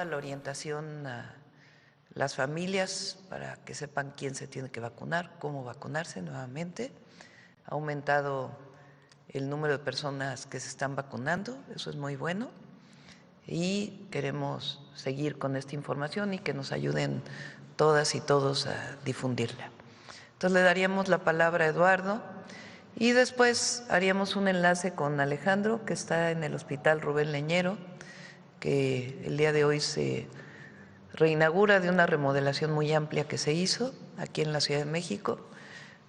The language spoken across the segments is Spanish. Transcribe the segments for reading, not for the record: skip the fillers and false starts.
toda la orientación a las familias para que sepan quién se tiene que vacunar, cómo vacunarse nuevamente. Ha aumentado el número de personas que se están vacunando, eso es muy bueno, y queremos seguir con esta información y que nos ayuden todas y todos a difundirla. Entonces le daríamos la palabra a Eduardo y después haríamos un enlace con Alejandro, que está en el Hospital Rubén Leñero, que el día de hoy se reinaugura de una remodelación muy amplia que se hizo aquí en la Ciudad de México.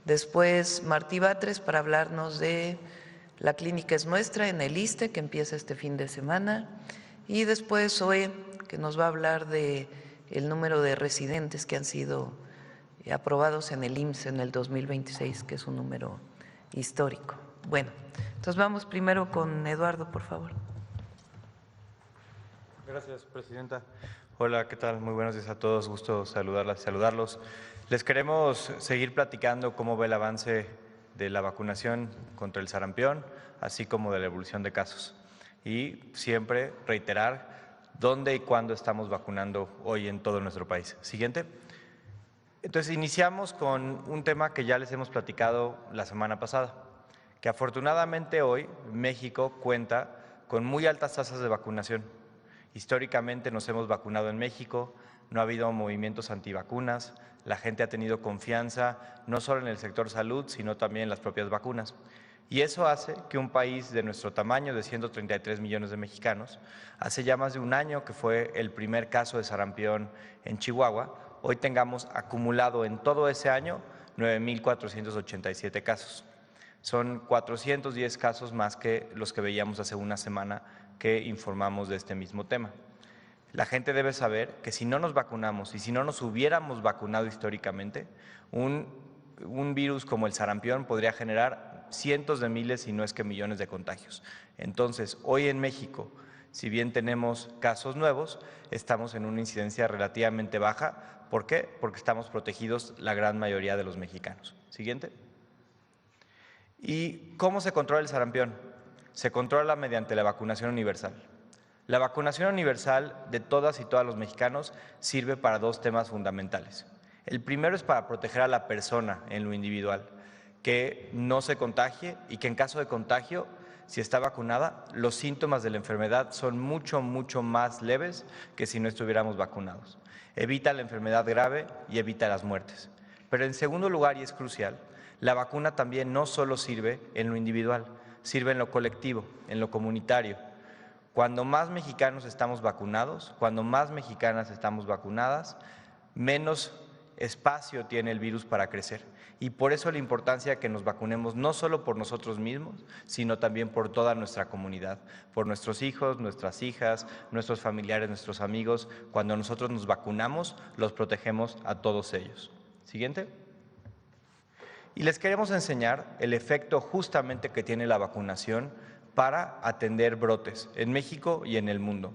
Después Martí Batres para hablarnos de La Clínica es Nuestra en el ISSSTE, que empieza este fin de semana. Y después Zoe, que nos va a hablar de el número de residentes que han sido aprobados en el IMSS en el 2026, que es un número histórico. Bueno, entonces vamos primero con Eduardo, por favor. Gracias, presidenta. Hola, ¿qué tal? Muy buenos días a todos. Gusto saludarlas y saludarlos. Les queremos seguir platicando cómo va el avance de la vacunación contra el sarampión, así como de la evolución de casos. Y siempre reiterar dónde y cuándo estamos vacunando hoy en todo nuestro país. Siguiente. Entonces, iniciamos con un tema que ya les hemos platicado la semana pasada, que afortunadamente hoy México cuenta con muy altas tasas de vacunación. Históricamente nos hemos vacunado en México, no ha habido movimientos antivacunas, la gente ha tenido confianza no solo en el sector salud, sino también en las propias vacunas. Y eso hace que un país de nuestro tamaño, de 133 millones de mexicanos, hace ya más de un año que fue el primer caso de sarampión en Chihuahua, hoy tengamos acumulado en todo ese año 9,487 casos. Son 410 casos más que los que veíamos hace una semana que informamos de este mismo tema. La gente debe saber que si no nos vacunamos y si no nos hubiéramos vacunado históricamente, un virus como el sarampión podría generar cientos de miles, si no es que millones de contagios. Entonces, hoy en México, si bien tenemos casos nuevos, estamos en una incidencia relativamente baja. ¿Por qué? Porque estamos protegidos la gran mayoría de los mexicanos. Siguiente. ¿Y cómo se controla el sarampión? Se controla mediante la vacunación universal. La vacunación universal de todas y todos los mexicanos sirve para dos temas fundamentales. El primero es para proteger a la persona en lo individual, que no se contagie y que en caso de contagio, si está vacunada, los síntomas de la enfermedad son mucho más leves que si no estuviéramos vacunados. Evita la enfermedad grave y evita las muertes. Pero en segundo lugar, y es crucial, la vacuna también no solo sirve en lo individual, sirve en lo colectivo, en lo comunitario. Cuando más mexicanos estamos vacunados, cuando más mexicanas estamos vacunadas, menos espacio tiene el virus para crecer. Y por eso la importancia de que nos vacunemos no solo por nosotros mismos, sino también por toda nuestra comunidad, por nuestros hijos, nuestras hijas, nuestros familiares, nuestros amigos. Cuando nosotros nos vacunamos, los protegemos a todos ellos. Siguiente. Y les queremos enseñar el efecto justamente que tiene la vacunación para atender brotes en México y en el mundo.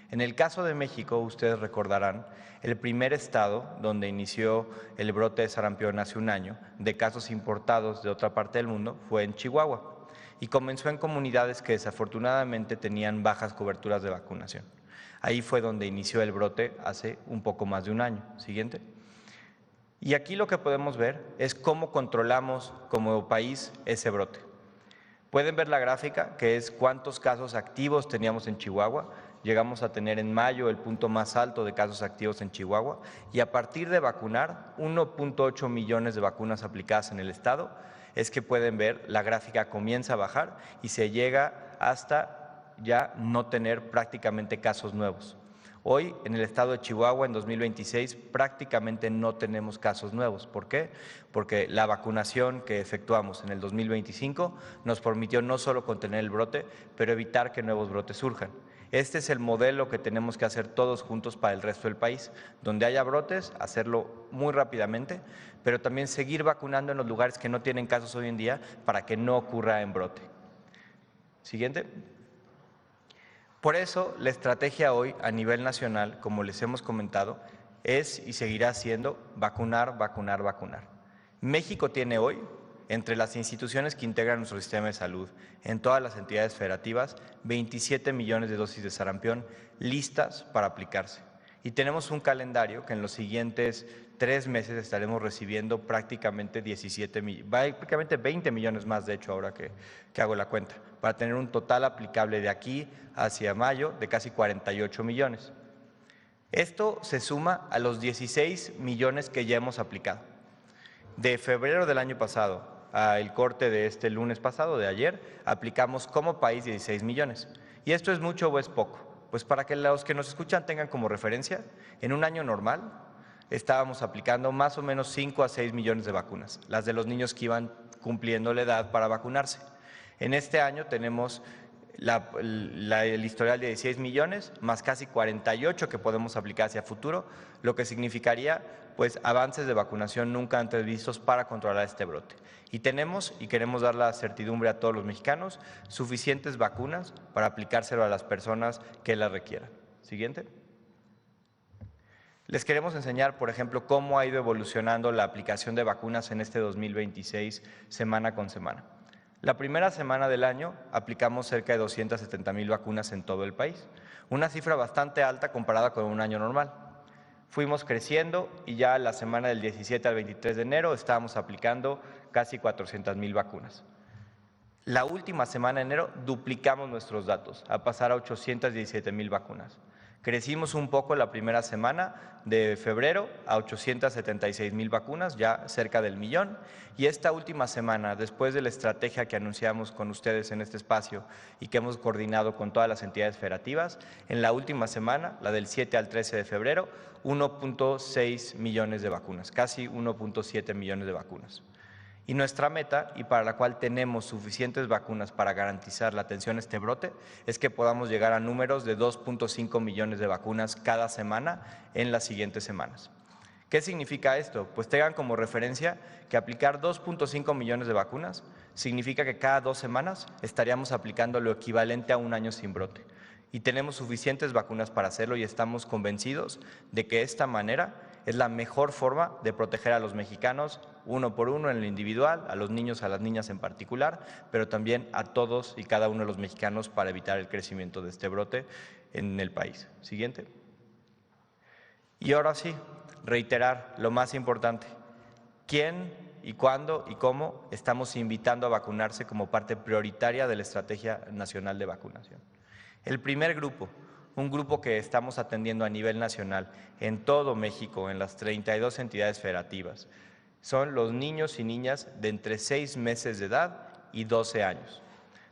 En el caso de México, ustedes recordarán, el primer estado donde inició el brote de sarampión hace un año, de casos importados de otra parte del mundo, fue en Chihuahua, y comenzó en comunidades que desafortunadamente tenían bajas coberturas de vacunación. Ahí fue donde inició el brote hace un poco más de un año. Siguiente. Y aquí lo que podemos ver es cómo controlamos como país ese brote. Pueden ver la gráfica, que es cuántos casos activos teníamos en Chihuahua. Llegamos a tener en mayo el punto más alto de casos activos en Chihuahua y a partir de vacunar 1,8 millones de vacunas aplicadas en el estado, es que pueden ver la gráfica comienza a bajar y se llega hasta ya no tener prácticamente casos nuevos. Hoy, en el estado de Chihuahua, en 2026, prácticamente no tenemos casos nuevos. ¿Por qué? Porque la vacunación que efectuamos en el 2025 nos permitió no solo contener el brote, pero evitar que nuevos brotes surjan. Este es el modelo que tenemos que hacer todos juntos para el resto del país. Donde haya brotes, hacerlo muy rápidamente, pero también seguir vacunando en los lugares que no tienen casos hoy en día para que no ocurra en brote. Siguiente. Por eso, la estrategia hoy a nivel nacional, como les hemos comentado, es y seguirá siendo vacunar, vacunar, vacunar. México tiene hoy, entre las instituciones que integran nuestro sistema de salud, en todas las entidades federativas, 27 millones de dosis de sarampión listas para aplicarse. Y tenemos un calendario que en los siguientes 3 meses estaremos recibiendo prácticamente 20 millones más, de hecho, ahora que hago la cuenta, para tener un total aplicable de aquí hacia mayo de casi 48 millones. Esto se suma a los 16 millones que ya hemos aplicado. De febrero del año pasado al corte de este lunes pasado, de ayer, aplicamos como país 16 millones. ¿Y esto es mucho o es poco? Pues para que los que nos escuchan tengan como referencia, en un año normal estábamos aplicando más o menos 5 a 6 millones de vacunas, las de los niños que iban cumpliendo la edad para vacunarse. En este año tenemos el historial de 16 millones, más casi 48 que podemos aplicar hacia futuro, lo que significaría pues avances de vacunación nunca antes vistos para controlar este brote. Y tenemos, y queremos dar la certidumbre a todos los mexicanos, suficientes vacunas para aplicárselo a las personas que las requieran. Siguiente. Les queremos enseñar, por ejemplo, cómo ha ido evolucionando la aplicación de vacunas en este 2026, semana con semana. La primera semana del año aplicamos cerca de 270,000 vacunas en todo el país, una cifra bastante alta comparada con un año normal. Fuimos creciendo y ya la semana del 17 al 23 de enero estábamos aplicando casi 400,000 vacunas. La última semana de enero duplicamos nuestros datos, a pasar a 817,000 vacunas. Crecimos un poco la primera semana de febrero a 876,000 vacunas, ya cerca del 1,000,000. Y esta última semana, después de la estrategia que anunciamos con ustedes en este espacio y que hemos coordinado con todas las entidades federativas, en la última semana, la del 7 al 13 de febrero, 1.6 millones de vacunas, casi 1.7 millones de vacunas. Y nuestra meta, y para la cual tenemos suficientes vacunas para garantizar la atención a este brote, es que podamos llegar a números de 2.5 millones de vacunas cada semana en las siguientes semanas. ¿Qué significa esto? Pues tengan como referencia que aplicar 2.5 millones de vacunas significa que cada 2 semanas estaríamos aplicando lo equivalente a un año sin brote. Y tenemos suficientes vacunas para hacerlo y estamos convencidos de que esta manera es la mejor forma de proteger a los mexicanos uno por uno en lo individual, a los niños, a las niñas en particular, pero también a todos y cada uno de los mexicanos para evitar el crecimiento de este brote en el país. Siguiente. Y ahora sí, reiterar lo más importante, quién y cuándo y cómo estamos invitando a vacunarse como parte prioritaria de la Estrategia Nacional de Vacunación. El primer grupo, un grupo que estamos atendiendo a nivel nacional en todo México, en las 32 entidades federativas, son los niños y niñas de entre 6 meses de edad y 12 años.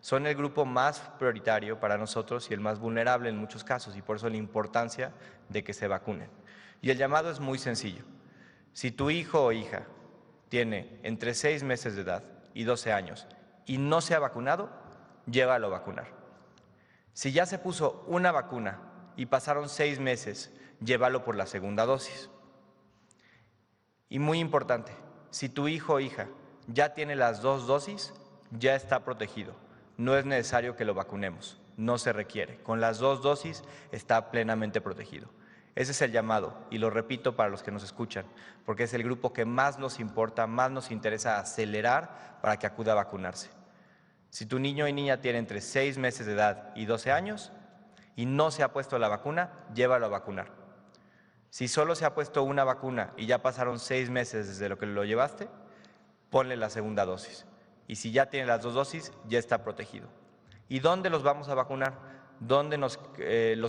Son el grupo más prioritario para nosotros y el más vulnerable en muchos casos, y por eso la importancia de que se vacunen. Y el llamado es muy sencillo. Si tu hijo o hija tiene entre 6 meses de edad y 12 años y no se ha vacunado, llévalo a vacunar. Si ya se puso una vacuna y pasaron 6 meses, llévalo por la segunda dosis. Y muy importante, si tu hijo o hija ya tiene las 2 dosis, ya está protegido. No es necesario que lo vacunemos, no se requiere. Con las 2 dosis está plenamente protegido. Ese es el llamado, y lo repito para los que nos escuchan, porque es el grupo que más nos importa, más nos interesa acelerar para que acuda a vacunarse. Si tu niño y niña tienen entre 6 meses de edad y 12 años y no se ha puesto la vacuna, llévalo a vacunar. Si solo se ha puesto una vacuna y ya pasaron 6 meses desde lo que lo llevaste, ponle la segunda dosis. Y si ya tiene las 2 dosis, ya está protegido. ¿Y dónde los vamos a vacunar? ¿Dónde los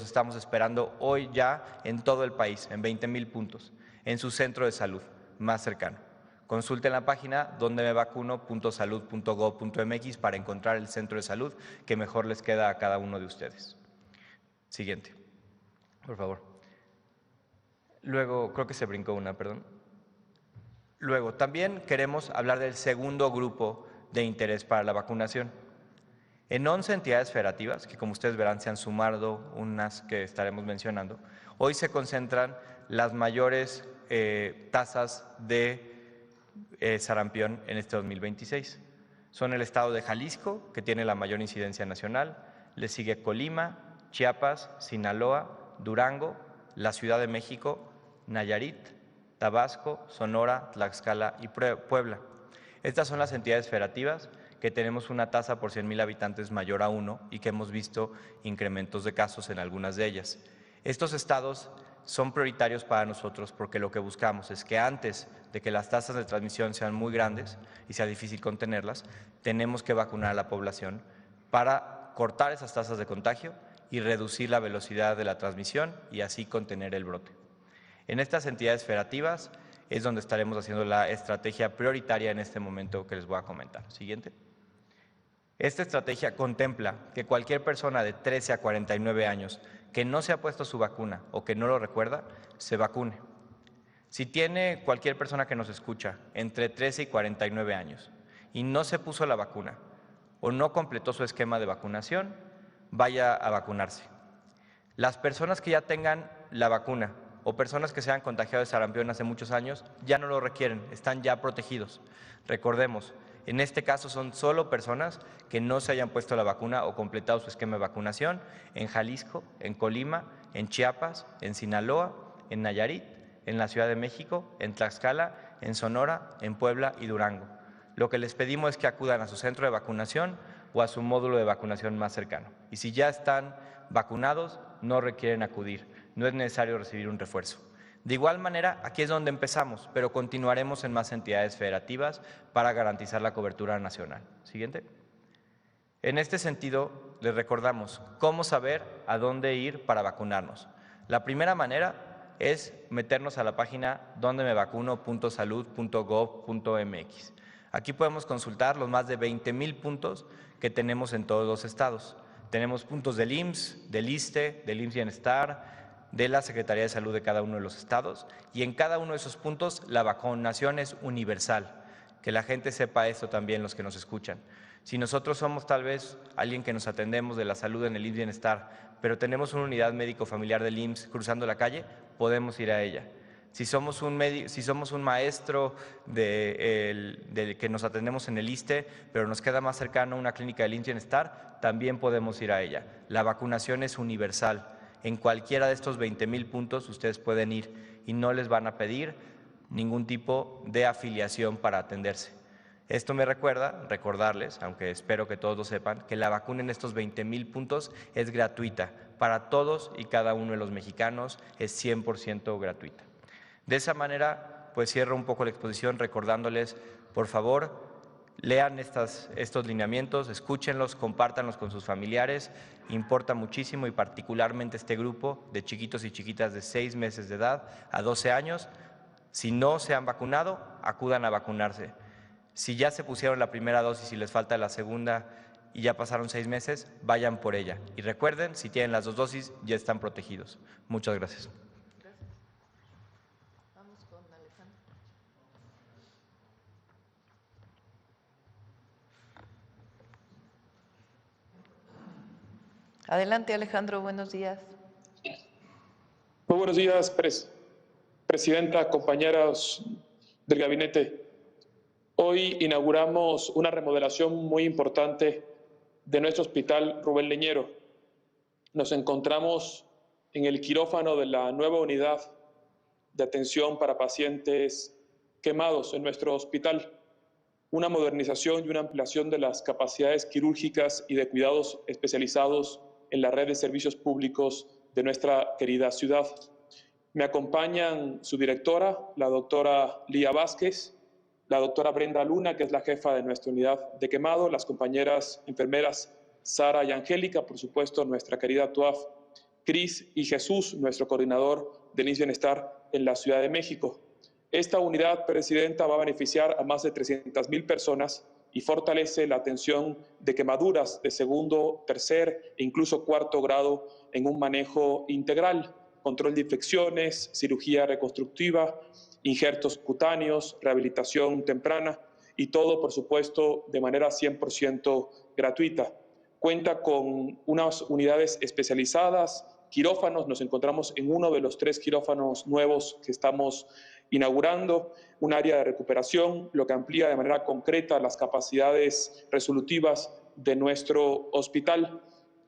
estamos esperando hoy ya en todo el país, en 20,000 puntos, en su centro de salud más cercano? Consulten la página dondemevacuno.salud.gov.mx para encontrar el centro de salud que mejor les queda a cada uno de ustedes. Siguiente, por favor. Luego, creo que se brincó una, perdón. Luego, también queremos hablar del segundo grupo de interés para la vacunación. En 11 entidades federativas, que como ustedes verán se han sumado unas que estaremos mencionando, hoy se concentran las mayores tasas de sarampión en este 2026. Son el estado de Jalisco, que tiene la mayor incidencia nacional, le sigue Colima, Chiapas, Sinaloa, Durango, la Ciudad de México, Nayarit, Tabasco, Sonora, Tlaxcala y Puebla. Estas son las entidades federativas que tenemos una tasa por 100,000 habitantes mayor a 1 y que hemos visto incrementos de casos en algunas de ellas. Estos estados son prioritarios para nosotros porque lo que buscamos es que antes de que las tasas de transmisión sean muy grandes y sea difícil contenerlas, tenemos que vacunar a la población para cortar esas tasas de contagio y reducir la velocidad de la transmisión y así contener el brote. En estas entidades federativas es donde estaremos haciendo la estrategia prioritaria en este momento que les voy a comentar. Siguiente. Esta estrategia contempla que cualquier persona de 13 a 49 años que no se ha puesto su vacuna o que no lo recuerda, se vacune. Si tiene cualquier persona que nos escucha entre 13 y 49 años y no se puso la vacuna o no completó su esquema de vacunación, vaya a vacunarse. Las personas que ya tengan la vacuna o personas que se hayan contagiado de sarampión hace muchos años ya no lo requieren, están ya protegidos. Recordemos, en este caso son solo personas que no se hayan puesto la vacuna o completado su esquema de vacunación en Jalisco, en Colima, en Chiapas, en Sinaloa, en Nayarit, en la Ciudad de México, en Tlaxcala, en Sonora, en Puebla y Durango. Lo que les pedimos es que acudan a su centro de vacunación o a su módulo de vacunación más cercano. Y si ya están vacunados, no requieren acudir, no es necesario recibir un refuerzo. De igual manera, aquí es donde empezamos, pero continuaremos en más entidades federativas para garantizar la cobertura nacional. Siguiente. En este sentido, les recordamos cómo saber a dónde ir para vacunarnos. La primera manera es meternos a la página dondemevacuno.salud.gov.mx. Aquí podemos consultar los más de 20,000 puntos que tenemos en todos los estados. Tenemos puntos del IMSS, del ISSSTE, del IMSS Bienestar, de la Secretaría de Salud de cada uno de los estados, y en cada uno de esos puntos la vacunación es universal. Que la gente sepa esto también, los que nos escuchan. Si nosotros somos tal vez alguien que nos atendemos de la salud en el IMSS Bienestar, pero tenemos una unidad médico familiar del IMSS cruzando la calle, podemos ir a ella. Si somos un maestro que nos atendemos en el ISSSTE, pero nos queda más cercano a una clínica del IMSS Bienestar, también podemos ir a ella. La vacunación es universal. En cualquiera de estos 20,000 puntos ustedes pueden ir y no les van a pedir ningún tipo de afiliación para atenderse. Esto me recordarles, aunque espero que todos lo sepan, que la vacuna en estos 20,000 puntos es gratuita. Para todos y cada uno de los mexicanos es 100% gratuita. De esa manera, pues cierro un poco la exposición recordándoles, por favor, lean estos lineamientos, escúchenlos, compártanlos con sus familiares. Importa muchísimo y particularmente este grupo de chiquitos y chiquitas de 6 meses de edad a 12 años. Si no se han vacunado, acudan a vacunarse. Si ya se pusieron la primera dosis y les falta la segunda y ya pasaron 6 meses, vayan por ella. Y recuerden, si tienen las 2 dosis, ya están protegidos. Muchas gracias. Adelante, Alejandro, buenos días. Muy buenos días, Presidenta, compañeros del gabinete. Hoy inauguramos una remodelación muy importante de nuestro hospital Rubén Leñero. Nos encontramos en el quirófano de la nueva unidad de atención para pacientes quemados en nuestro hospital. Una modernización y una ampliación de las capacidades quirúrgicas y de cuidados especializados en la red de servicios públicos de nuestra querida ciudad. Me acompañan su directora, la doctora Lía Vázquez, la doctora Brenda Luna, que es la jefa de nuestra unidad de quemado, las compañeras enfermeras Sara y Angélica, por supuesto, nuestra querida TUAF, Cris y Jesús, nuestro coordinador del IMSS Bienestar en la Ciudad de México. Esta unidad, Presidenta, va a beneficiar a más de 300,000 personas y fortalece la atención de quemaduras de segundo, tercer e incluso cuarto grado en un manejo integral, control de infecciones, cirugía reconstructiva, injertos cutáneos, rehabilitación temprana y todo, por supuesto, de manera 100% gratuita. Cuenta con unas unidades especializadas, quirófanos, nos encontramos en uno de los 3 quirófanos nuevos que estamos inaugurando, un área de recuperación, lo que amplía de manera concreta las capacidades resolutivas de nuestro hospital.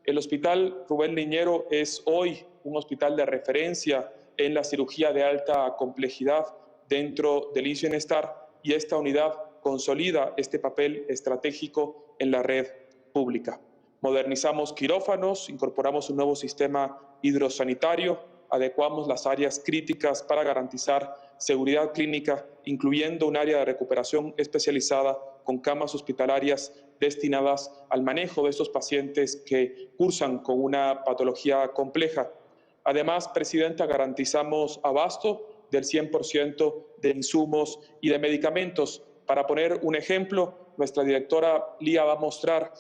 El Hospital Rubén Leñero es hoy un hospital de referencia en la cirugía de alta complejidad dentro del IMSS Bienestar y esta unidad consolida este papel estratégico en la red pública. Modernizamos quirófanos, incorporamos un nuevo sistema hidrosanitario, adecuamos las áreas críticas para garantizar seguridad clínica, incluyendo un área de recuperación especializada con camas hospitalarias destinadas al manejo de estos pacientes que cursan con una patología compleja. Además, Presidenta, garantizamos abasto del 100% de insumos y de medicamentos. Para poner un ejemplo, nuestra directora Lía va a mostrar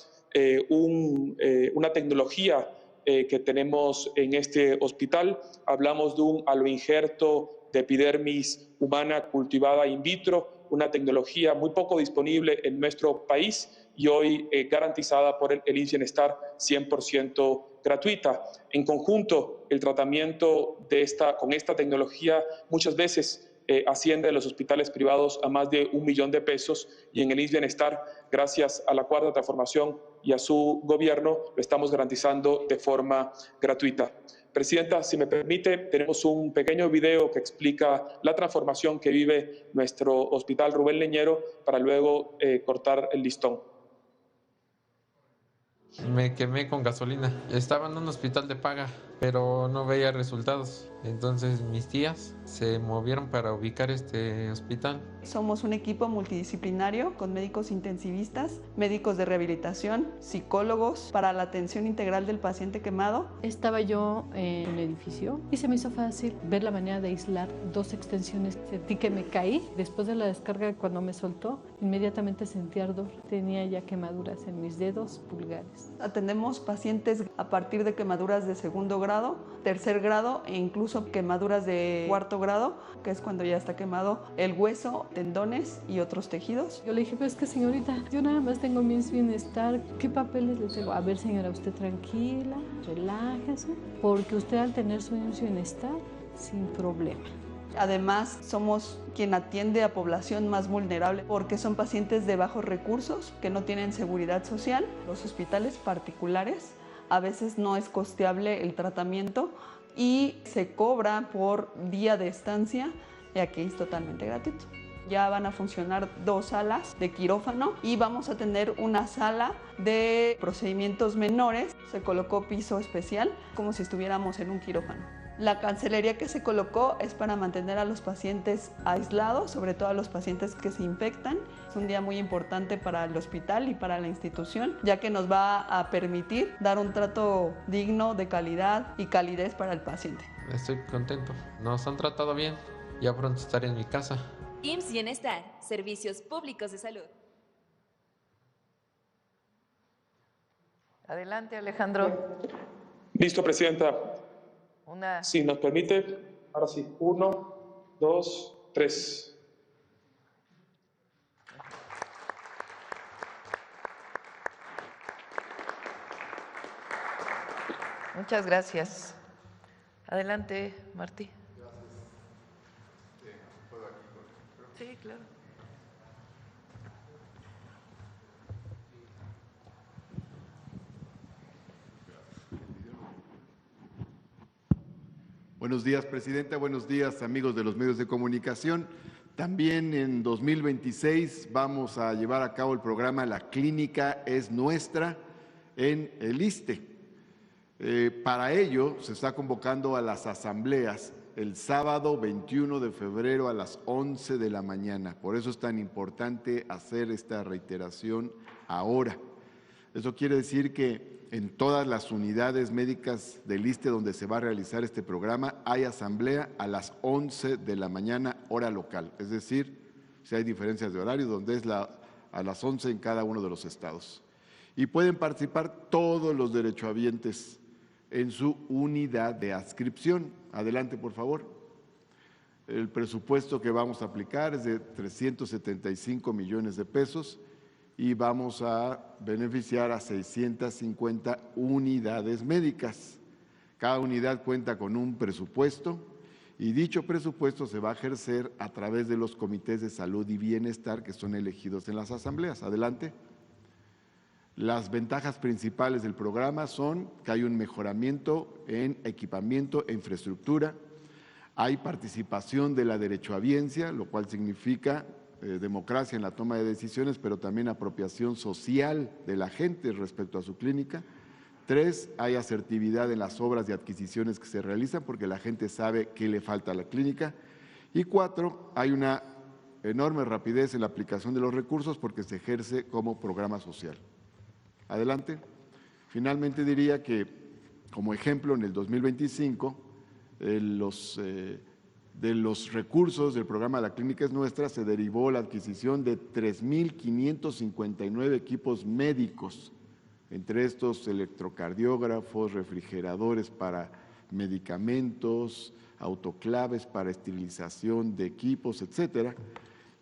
una tecnología que tenemos en este hospital. Hablamos de un aloinjerto de epidermis humana cultivada in vitro, una tecnología muy poco disponible en nuestro país y hoy garantizada por el IMSS Bienestar 100% gratuita. En conjunto, el tratamiento con esta tecnología muchas veces asciende de los hospitales privados a más de $1 millón y en el IMSS Bienestar, gracias a la Cuarta Transformación y a su gobierno, lo estamos garantizando de forma gratuita. Presidenta, si me permite, tenemos un pequeño video que explica la transformación que vive nuestro hospital Rubén Leñero para luego cortar el listón. Me quemé con gasolina. Estaba en un hospital de paga, pero no veía resultados. Entonces mis tías se movieron para ubicar este hospital. Somos un equipo multidisciplinario con médicos intensivistas, médicos de rehabilitación, psicólogos para la atención integral del paciente quemado. Estaba yo en el edificio y se me hizo fácil ver la manera de aislar 2 extensiones. Sentí que me caí. Después de la descarga, cuando me soltó, inmediatamente sentí ardor. Tenía ya quemaduras en mis dedos pulgares. Atendemos pacientes a partir de quemaduras de 2º grado, 3er grado e incluso quemaduras de 4º grado, que es cuando ya está quemado el hueso, tendones y otros tejidos. Yo le dije, pues que señorita, yo nada más tengo mi bienestar, ¿qué papeles le tengo? A ver, señora, usted tranquila, relájese, porque usted al tener su bienestar, sin problema. Además, somos quien atiende a población más vulnerable porque son pacientes de bajos recursos que no tienen seguridad social. Los hospitales particulares a veces no es costeable el tratamiento y se cobra por día de estancia y aquí es totalmente gratuito. Ya van a funcionar 2 salas de quirófano y vamos a tener una sala de procedimientos menores. Se colocó piso especial como si estuviéramos en un quirófano. La cancelería que se colocó es para mantener a los pacientes aislados, sobre todo a los pacientes que se infectan. Es un día muy importante para el hospital y para la institución, ya que nos va a permitir dar un trato digno, de calidad y calidez para el paciente. Estoy contento. Nos han tratado bien. Ya pronto estaré en mi casa. IMSS Bienestar, Servicios Públicos de Salud. Adelante, Alejandro. Listo, Presidenta. Si nos permite, ahora sí, 1, 2, 3. Muchas gracias. Adelante, Martí. ¿Puedo aquí? Sí, claro. Buenos días, Presidenta. Buenos días, amigos de los medios de comunicación. También en 2026 vamos a llevar a cabo el programa La Clínica es Nuestra en el ISSSTE. Para ello se está convocando a las asambleas el sábado 21 de febrero a las 11 de la mañana. Por eso es tan importante hacer esta reiteración ahora. Eso quiere decir que en todas las unidades médicas del ISSSTE donde se va a realizar este programa hay asamblea a las 11 de la mañana, hora local. Es decir, si hay diferencias de horario, donde es a las 11 en cada uno de los estados. Y pueden participar todos los derechohabientes en su unidad de adscripción. Adelante, por favor. El presupuesto que vamos a aplicar es de 375 millones de pesos y vamos a beneficiar a 650 unidades médicas. Cada unidad cuenta con un presupuesto y dicho presupuesto se va a ejercer a través de los comités de salud y bienestar que son elegidos en las asambleas. Adelante. Las ventajas principales del programa son que hay un mejoramiento en equipamiento e infraestructura, hay participación de la derechohabiencia, lo cual significa democracia en la toma de decisiones, pero también apropiación social de la gente respecto a su clínica. 3, hay asertividad en las obras y adquisiciones que se realizan porque la gente sabe qué le falta a la clínica. Y 4, hay una enorme rapidez en la aplicación de los recursos porque se ejerce como programa social. Adelante. Finalmente diría que, como ejemplo, en el 2025, de los recursos del programa La Clínica es Nuestra se derivó la adquisición de 3.559 equipos médicos, entre estos electrocardiógrafos, refrigeradores para medicamentos, autoclaves para esterilización de equipos, etcétera,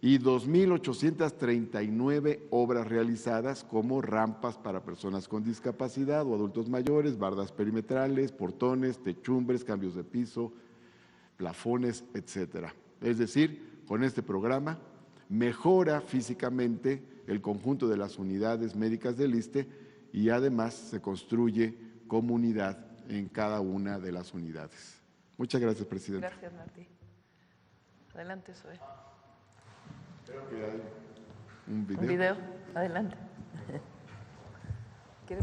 y 2.839 obras realizadas como rampas para personas con discapacidad o adultos mayores, bardas perimetrales, portones, techumbres, cambios de piso, plafones, etcétera. Es decir, con este programa mejora físicamente el conjunto de las unidades médicas del ISSSTE y además se construye comunidad en cada una de las unidades. Muchas gracias, presidente. Gracias, Martí. Adelante, Zoe. Creo que hay un video. ¿Un video? Adelante.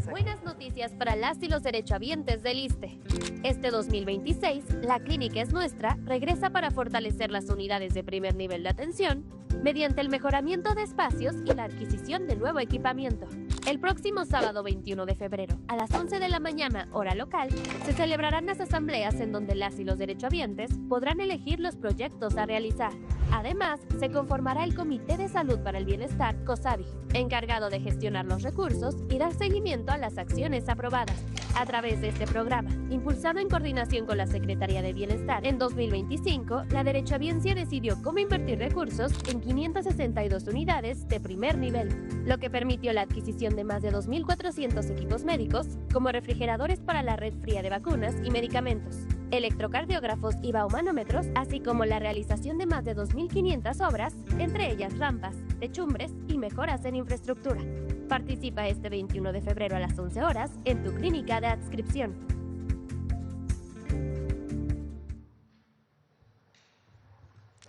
Buenas noticias para las y los derechohabientes del ISSSTE. Este 2026, La Clínica es Nuestra regresa para fortalecer las unidades de primer nivel de atención mediante el mejoramiento de espacios y la adquisición de nuevo equipamiento. El próximo sábado 21 de febrero, a las 11 de la mañana, hora local, se celebrarán las asambleas en donde las y los derechohabientes podrán elegir los proyectos a realizar. Además, se conformará el Comité de Salud para el Bienestar, COSABI, encargado de gestionar los recursos y dar seguimiento a las acciones aprobadas. A través de este programa, impulsado en coordinación con la Secretaría de Bienestar, en 2025, la derechohabiencia decidió cómo invertir recursos en 562 unidades de primer nivel, lo que permitió la adquisición de más de 2.400 equipos médicos, como refrigeradores para la red fría de vacunas y medicamentos, electrocardiógrafos y baumanómetros, así como la realización de más de 2.500 obras, entre ellas rampas, techumbres y mejoras en infraestructura. Participa este 21 de febrero a las 11 horas en tu clínica de adscripción.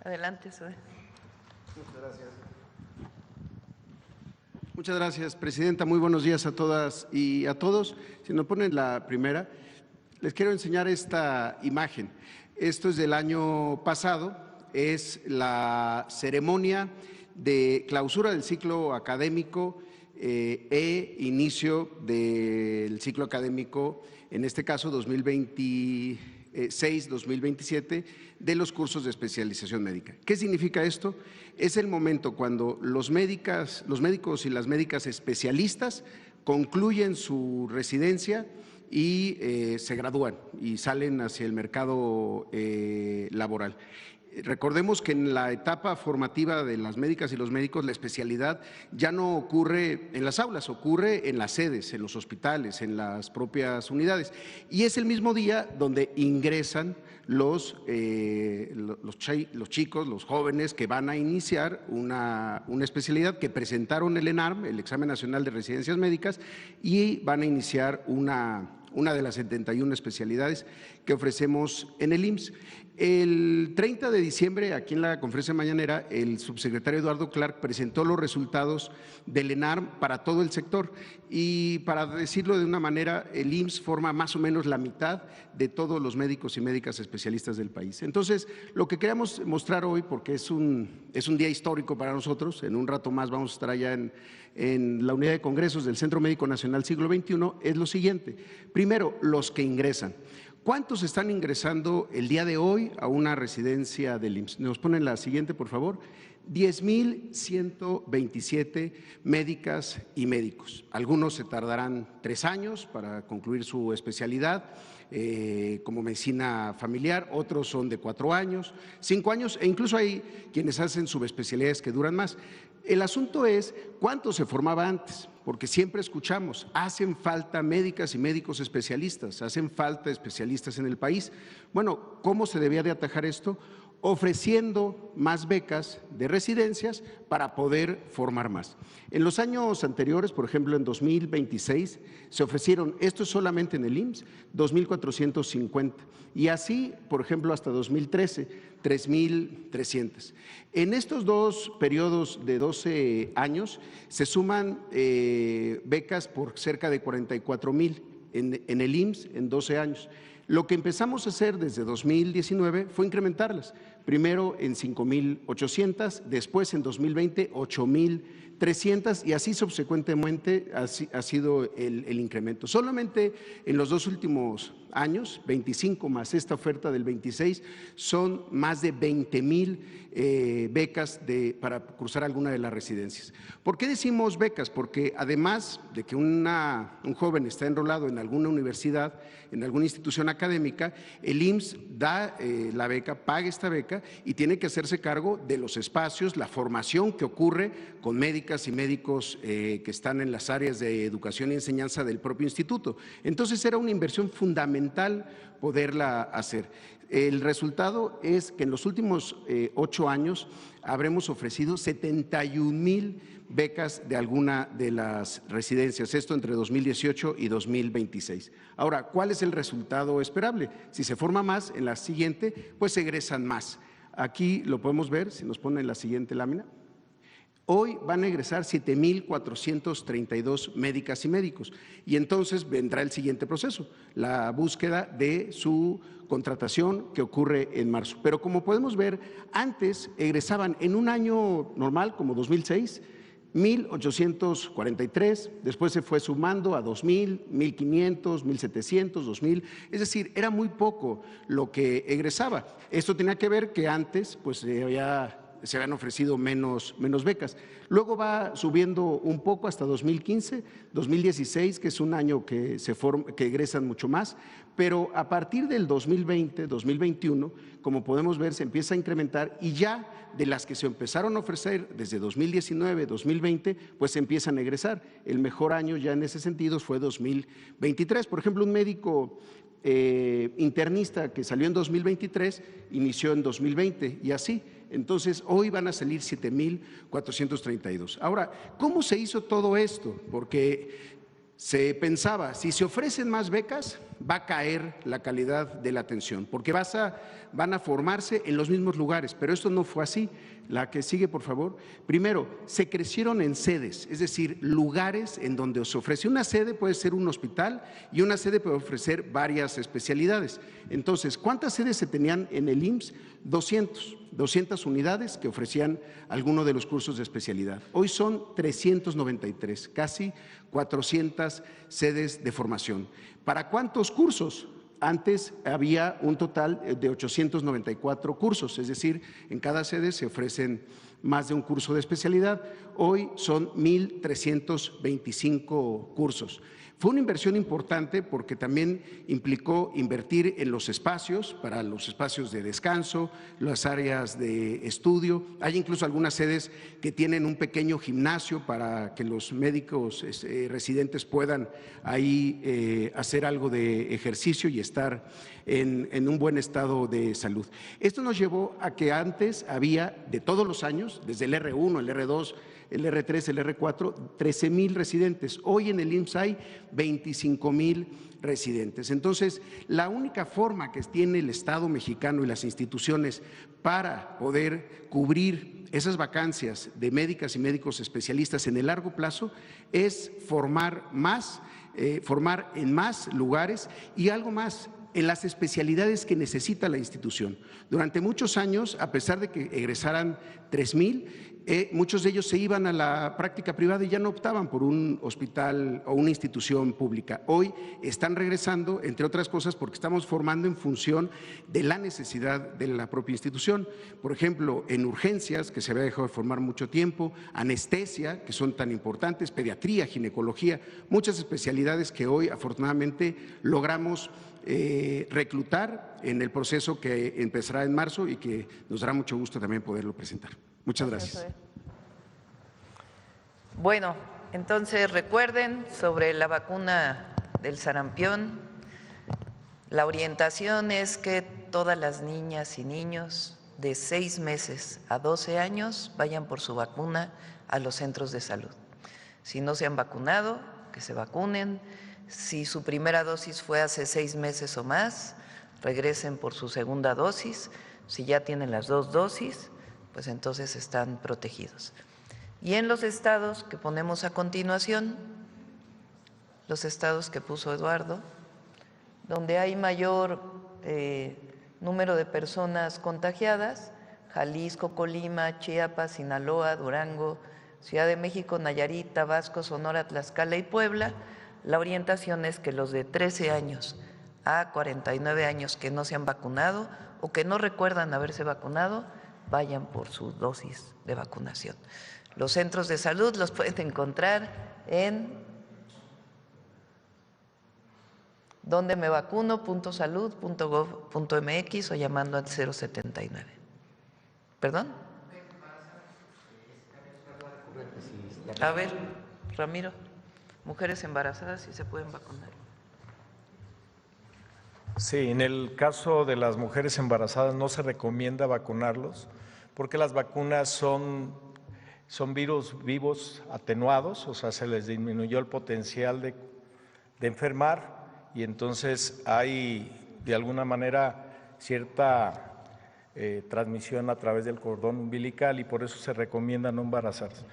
Adelante, Zoe. Muchas gracias. Muchas gracias, presidenta. Muy buenos días a todas y a todos. Si nos ponen la primera, les quiero enseñar esta imagen. Esto es del año pasado, es la ceremonia de clausura del ciclo académico inicio del ciclo académico, en este caso 2026-2027, de los cursos de especialización médica. ¿Qué significa esto? Es el momento cuando los médicos y las médicas especialistas concluyen su residencia y se gradúan y salen hacia el mercado laboral. Recordemos que en la etapa formativa de las médicas y los médicos la especialidad ya no ocurre en las aulas, ocurre en las sedes, en los hospitales, en las propias unidades. Y es el mismo día donde ingresan los chicos, los jóvenes que van a iniciar una especialidad, que presentaron el ENARM, el Examen Nacional de Residencias Médicas, y van a iniciar una de las 71 especialidades que ofrecemos en el IMSS. El 30 de diciembre, aquí en la conferencia mañanera, el subsecretario Eduardo Clark presentó los resultados del ENARM para todo el sector y, para decirlo de una manera, el IMSS forma más o menos la mitad de todos los médicos y médicas especialistas del país. Entonces, lo que queríamos mostrar hoy, porque es un día histórico para nosotros, en un rato más vamos a estar allá en la unidad de congresos del Centro Médico Nacional Siglo XXI, es lo siguiente. Primero, los que ingresan. ¿Cuántos están ingresando el día de hoy a una residencia del IMSS? Nos ponen la siguiente, por favor. 10.127 médicas y médicos. Algunos se tardarán 3 años para concluir su especialidad, como medicina familiar, otros son de 4 años, 5 años, e incluso hay quienes hacen subespecialidades que duran más. El asunto es cuánto se formaba antes, porque siempre escuchamos, hacen falta médicas y médicos especialistas, hacen falta especialistas en el país. Bueno, ¿cómo se debía de atajar esto? Ofreciendo más becas de residencias para poder formar más. En los años anteriores, por ejemplo, en 2026, se ofrecieron, esto es solamente en el IMSS, 2.450, y así, por ejemplo, hasta 2013, 3.300. En estos dos periodos de 12 años se suman becas por cerca de 44,000 en el IMSS en 12 años. Lo que empezamos a hacer desde 2019 fue incrementarlas, primero en 5,800, después en 2020 8,300 y así subsecuentemente ha sido el incremento. Solamente en los 2 últimos años, 25 más esta oferta del 26, son más de 20,000 becas para cursar alguna de las residencias. ¿Por qué decimos becas? Porque además de que un joven está enrolado en alguna universidad, en alguna institución académica, el IMSS da la beca, paga esta beca y tiene que hacerse cargo de los espacios, la formación que ocurre con médicas y médicos que están en las áreas de educación y enseñanza del propio instituto. Entonces era una inversión fundamental poderla hacer. El resultado es que en los últimos 8 años habremos ofrecido 71,000 becas de alguna de las residencias, esto entre 2018 y 2026. Ahora, ¿cuál es el resultado esperable? Si se forma más, en la siguiente, pues se egresan más. Aquí lo podemos ver, si nos ponen la siguiente lámina. Hoy van a egresar 7,432 médicas y médicos y entonces vendrá el siguiente proceso, la búsqueda de su contratación que ocurre en marzo. Pero como podemos ver, antes egresaban en un año normal, como 2006, 1,843, después se fue sumando a 2,000, 1,500, 1,700, 2,000, es decir, era muy poco lo que egresaba. Esto tenía que ver que antes pues se habían ofrecido menos becas. Luego va subiendo un poco hasta 2015, 2016, que es un año que egresan mucho más, pero a partir del 2020, 2021, como podemos ver, se empieza a incrementar y ya de las que se empezaron a ofrecer desde 2019, 2020, pues se empiezan a egresar. El mejor año ya en ese sentido fue 2023. Por ejemplo, un médico internista que salió en 2023 inició en 2020 y así. Entonces, hoy van a salir 7,432. Ahora, ¿cómo se hizo todo esto? Porque se pensaba, si se ofrecen más becas, va a caer la calidad de la atención, porque van a formarse en los mismos lugares, pero esto no fue así. La que sigue, por favor. Primero, se crecieron en sedes, es decir, lugares en donde se ofrece. Una sede puede ser un hospital y una sede puede ofrecer varias especialidades. Entonces, ¿cuántas sedes se tenían en el IMSS? 200 unidades que ofrecían alguno de los cursos de especialidad. Hoy son 393, casi 400 sedes de formación. ¿Para cuántos cursos? Antes había un total de 894 cursos, es decir, en cada sede se ofrecen más de un curso de especialidad. Hoy son 1,325 cursos. Fue una inversión importante porque también implicó invertir en los espacios, para los espacios de descanso, las áreas de estudio. Hay incluso algunas sedes que tienen un pequeño gimnasio para que los médicos residentes puedan ahí hacer algo de ejercicio y estar en un buen estado de salud. Esto nos llevó a que antes había de todos los años, desde el R1, el R2, el R3, el R4, 13,000 residentes. Hoy en el IMSS hay 25,000 residentes. Entonces, la única forma que tiene el Estado mexicano y las instituciones para poder cubrir esas vacancias de médicas y médicos especialistas en el largo plazo es formar en más lugares y algo más, en las especialidades que necesita la institución. Durante muchos años, a pesar de que egresaran 3,000, muchos de ellos se iban a la práctica privada y ya no optaban por un hospital o una institución pública. Hoy están regresando, entre otras cosas, porque estamos formando en función de la necesidad de la propia institución. Por ejemplo, en urgencias, que se había dejado de formar mucho tiempo, anestesia, que son tan importantes, pediatría, ginecología, muchas especialidades que hoy afortunadamente logramos reclutar en el proceso que empezará en marzo y que nos dará mucho gusto también poderlo presentar. Muchas gracias. Bueno, entonces recuerden sobre la vacuna del sarampión, la orientación es que todas las niñas y niños de 6 meses a 12 años vayan por su vacuna a los centros de salud. Si no se han vacunado, que se vacunen. Si su primera dosis fue hace 6 meses o más, regresen por su segunda dosis. Si ya tienen las 2 dosis, pues entonces están protegidos. Y en los estados que ponemos a continuación, los estados que puso Eduardo, donde hay mayor número de personas contagiadas: Jalisco, Colima, Chiapas, Sinaloa, Durango, Ciudad de México, Nayarit, Tabasco, Sonora, Tlaxcala y Puebla. La orientación es que los de 13 años a 49 años que no se han vacunado o que no recuerdan haberse vacunado, vayan por su dosis de vacunación. Los centros de salud los pueden encontrar en dondemevacuno.salud.gov.mx o llamando al 079. ¿Perdón? A ver, Ramiro, mujeres embarazadas sí se pueden vacunar. Sí, en el caso de las mujeres embarazadas no se recomienda vacunarlos porque las vacunas son virus vivos atenuados, o sea, se les disminuyó el potencial de enfermar y entonces hay de alguna manera cierta transmisión a través del cordón umbilical y por eso se recomienda no embarazarse.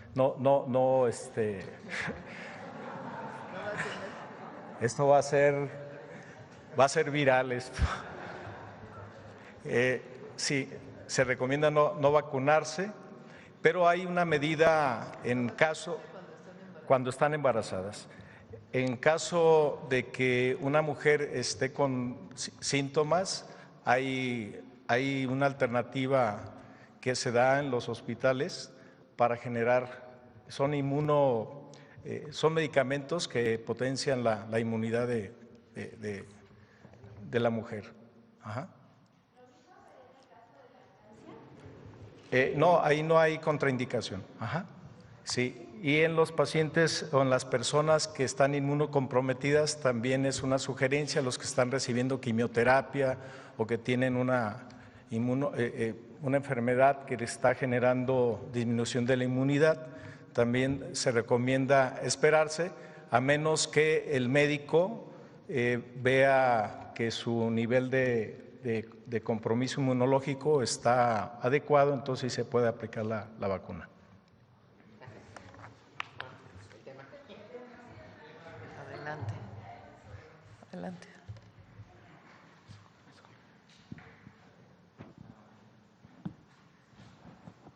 Esto va a ser viral esto. Sí, se recomienda no vacunarse, pero hay una medida cuando están embarazadas. En caso de que una mujer esté con síntomas, hay una alternativa que se da en los hospitales para generar, son medicamentos que potencian la inmunidad de la mujer. Ajá. No, ahí no hay contraindicación. Ajá. Sí, y en los pacientes o en las personas que están inmunocomprometidas también es una sugerencia, los que están recibiendo quimioterapia o que tienen una enfermedad que está generando disminución de la inmunidad, también se recomienda esperarse, a menos que el médico vea que su nivel de compromiso inmunológico está adecuado, entonces se puede aplicar la vacuna. Adelante.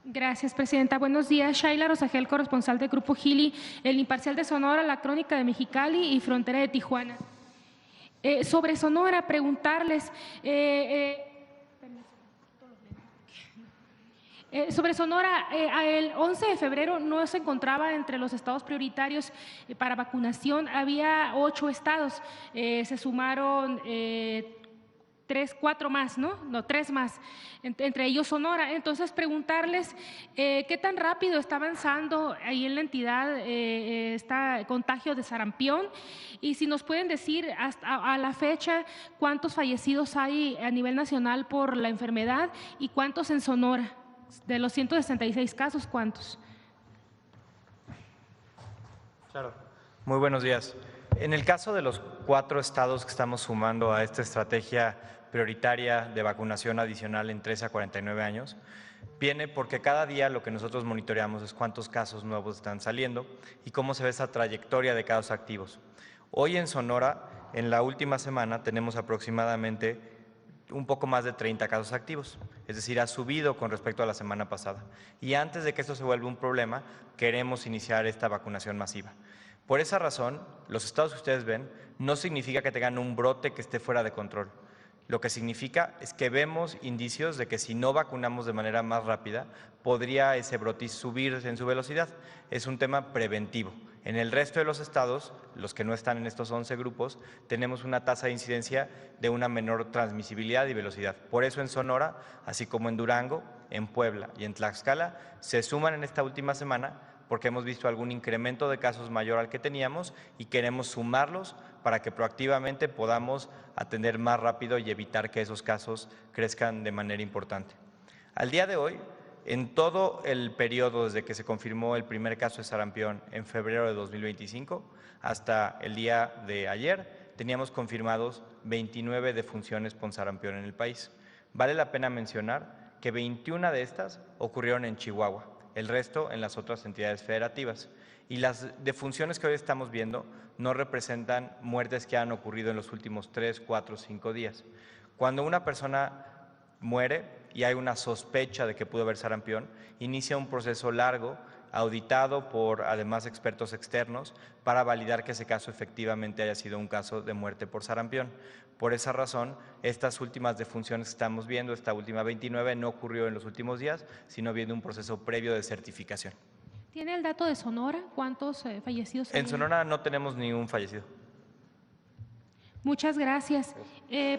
Gracias, presidenta. Buenos días. Shaila Rosagel, corresponsal del Grupo Gili, El Imparcial de Sonora, La Crónica de Mexicali y Frontera de Tijuana. Sobre Sonora, preguntarles… sobre Sonora, el 11 de febrero no se encontraba entre los estados prioritarios para vacunación, había 8 estados, se sumaron 4 más, ¿no? No, 3 más, entre ellos Sonora. Entonces, preguntarles qué tan rápido está avanzando ahí en la entidad este contagio de sarampión y si nos pueden decir hasta a la fecha cuántos fallecidos hay a nivel nacional por la enfermedad y cuántos en Sonora. De los 166 casos, ¿cuántos? Claro. Muy buenos días. En el caso de los 4 estados que estamos sumando a esta estrategia prioritaria de vacunación adicional en 13 a 49 años, viene porque cada día lo que nosotros monitoreamos es cuántos casos nuevos están saliendo y cómo se ve esa trayectoria de casos activos. Hoy en Sonora, en la última semana, tenemos aproximadamente un poco más de 30 casos activos, es decir, ha subido con respecto a la semana pasada. Y antes de que esto se vuelva un problema, queremos iniciar esta vacunación masiva. Por esa razón, los estados que ustedes ven no significa que tengan un brote que esté fuera de control. Lo que significa es que vemos indicios de que si no vacunamos de manera más rápida, podría ese brote subir en su velocidad. Es un tema preventivo. En el resto de los estados, los que no están en estos 11 grupos, tenemos una tasa de incidencia de una menor transmisibilidad y velocidad. Por eso en Sonora, así como en Durango, en Puebla y en Tlaxcala, se suman en esta última semana porque hemos visto algún incremento de casos mayor al que teníamos y queremos sumarlos para que proactivamente podamos atender más rápido y evitar que esos casos crezcan de manera importante. Al día de hoy, en todo el periodo desde que se confirmó el primer caso de sarampión en febrero de 2025 hasta el día de ayer, teníamos confirmados 29 defunciones por sarampión en el país. Vale la pena mencionar que 21 de estas ocurrieron en Chihuahua. el resto en las otras entidades federativas. Y las defunciones que hoy estamos viendo no representan muertes que han ocurrido en los últimos 3, 4, 5 días. Cuando una persona muere y hay una sospecha de que pudo haber sarampión, inicia un proceso largo, auditado por además expertos externos, para validar que ese caso efectivamente haya sido un caso de muerte por sarampión. Por esa razón, estas últimas defunciones que estamos viendo, esta última 29, no ocurrió en los últimos días, sino viendo un proceso previo de certificación. ¿Tiene el dato de Sonora? ¿Cuántos fallecidos hay? En Sonora no tenemos ningún fallecido. Muchas gracias.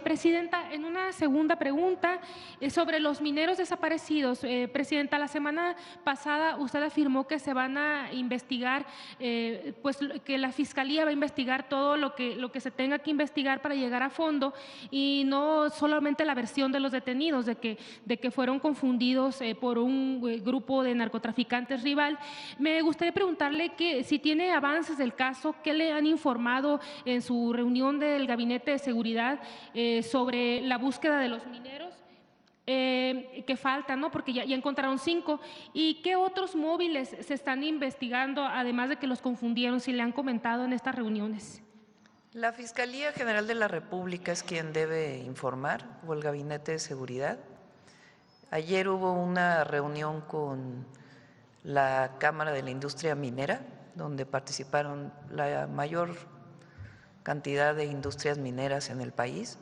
Presidenta, en una segunda pregunta sobre los mineros desaparecidos. Presidenta, la semana pasada usted afirmó que se van a investigar, pues que la Fiscalía va a investigar todo lo que se tenga que investigar para llegar a fondo y no solamente la versión de los detenidos, de que fueron confundidos por un grupo de narcotraficantes rival. Me gustaría preguntarle que si tiene avances del caso, ¿qué le han informado en su reunión del Gabinete de Seguridad sobre la búsqueda de los mineros que faltan, ¿no? Porque ya encontraron 5. ¿Y qué otros móviles se están investigando, además de que los confundieron, si le han comentado en estas reuniones? La Fiscalía General de la República es quien debe informar, o el Gabinete de Seguridad. Ayer hubo una reunión con la Cámara de la Industria Minera, donde participaron la mayor cantidad de industrias mineras en el país,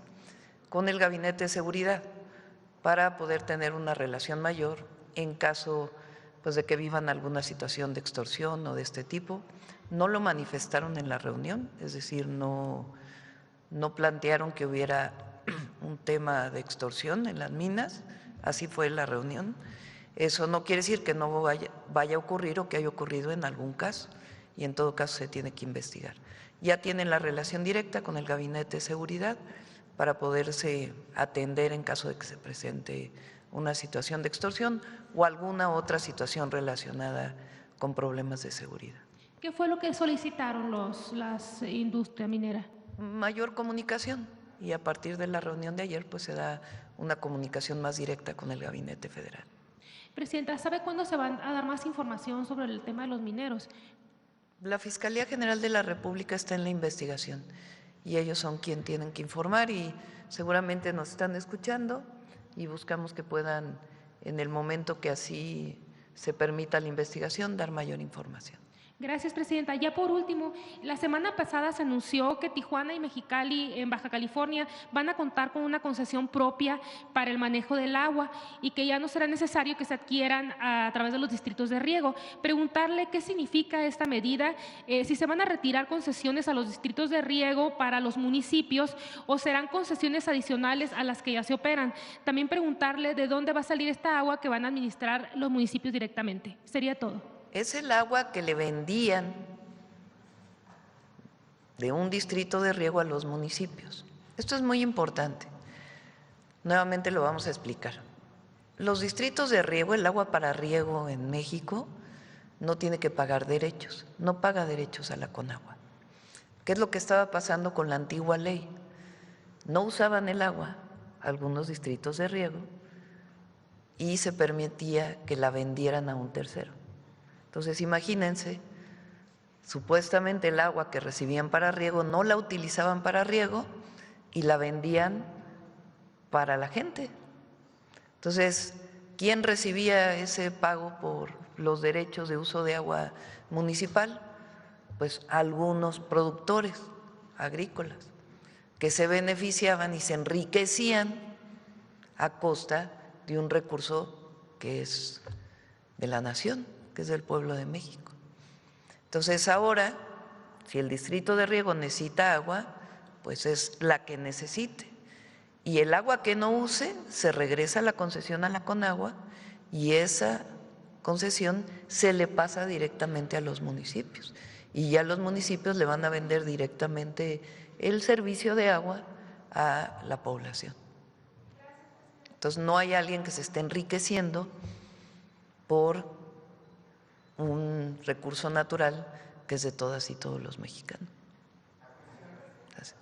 con el Gabinete de Seguridad, para poder tener una relación mayor en caso pues, de que vivan alguna situación de extorsión o de este tipo. No lo manifestaron en la reunión, es decir, no plantearon que hubiera un tema de extorsión en las minas, así fue la reunión. Eso no quiere decir que no vaya a ocurrir o que haya ocurrido en algún caso, y en todo caso se tiene que investigar. Ya tienen la relación directa con el Gabinete de Seguridad para poderse atender en caso de que se presente una situación de extorsión o alguna otra situación relacionada con problemas de seguridad. ¿Qué fue lo que solicitaron las industrias mineras? Mayor comunicación, y a partir de la reunión de ayer pues se da una comunicación más directa con el Gabinete Federal. Presidenta, ¿sabe cuándo se va a dar más información sobre el tema de los mineros? La Fiscalía General de la República está en la investigación y ellos son quienes tienen que informar y seguramente nos están escuchando y buscamos que puedan, en el momento que así se permita la investigación, dar mayor información. Gracias, Presidenta. Ya por último, la semana pasada se anunció que Tijuana y Mexicali, en Baja California, van a contar con una concesión propia para el manejo del agua y que ya no será necesario que se adquieran a través de los distritos de riego. Preguntarle qué significa esta medida, si se van a retirar concesiones a los distritos de riego para los municipios o serán concesiones adicionales a las que ya se operan. También preguntarle de dónde va a salir esta agua que van a administrar los municipios directamente. Sería todo. Es el agua que le vendían de un distrito de riego a los municipios. Esto es muy importante. Nuevamente lo vamos a explicar. Los distritos de riego, el agua para riego en México, no tiene que pagar derechos, no paga derechos a la Conagua. ¿Qué es lo que estaba pasando con la antigua ley? No usaban el agua algunos distritos de riego y se permitía que la vendieran a un tercero. Entonces, imagínense, supuestamente el agua que recibían para riego no la utilizaban para riego y la vendían para la gente. Entonces, ¿quién recibía ese pago por los derechos de uso de agua municipal? Pues algunos productores agrícolas que se beneficiaban y se enriquecían a costa de un recurso que es de la nación, que es del pueblo de México. Entonces ahora, si el distrito de riego necesita agua, pues es la que necesite. Y el agua que no use se regresa a la concesión a la Conagua y esa concesión se le pasa directamente a los municipios. Y ya los municipios le van a vender directamente el servicio de agua a la población. Entonces no hay alguien que se esté enriqueciendo por un recurso natural que es de todas y todos los mexicanos. Gracias.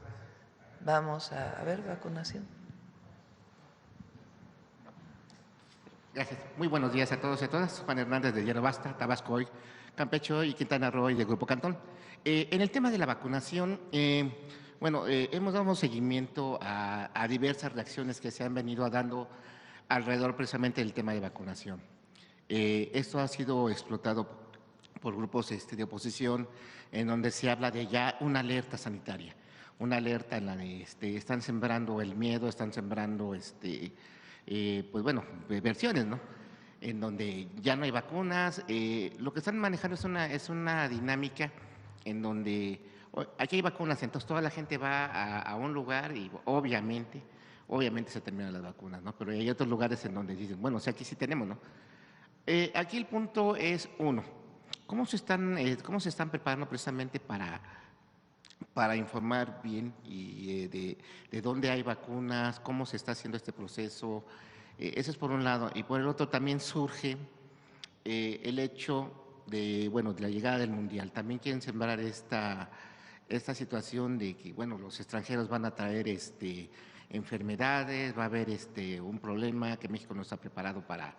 Vamos a ver, vacunación. Gracias. Muy buenos días a todos y a todas. Juan Hernández de Hierro Basta, Tabasco hoy, Campeche y Quintana Roo y de Grupo Cantón. En el tema de la vacunación, hemos dado seguimiento a diversas reacciones que se han venido dando alrededor precisamente del tema de vacunación. Esto ha sido explotado por grupos de oposición en donde se habla de ya una alerta sanitaria, una alerta en la de están sembrando el miedo, están sembrando versiones, ¿no? En donde ya no hay vacunas. Lo que están manejando es una dinámica en donde aquí hay vacunas, entonces toda la gente va a un lugar y obviamente se terminan las vacunas, ¿no? Pero hay otros lugares en donde dicen, bueno, o sea, aquí sí tenemos, ¿no? Aquí el punto es ¿cómo se están preparando precisamente para informar bien y de dónde hay vacunas, cómo se está haciendo este proceso? Eso es por un lado. Y por el otro también surge el hecho de la llegada del Mundial. También quieren sembrar esta situación de que, los extranjeros van a traer enfermedades, va a haber un problema que México no está preparado para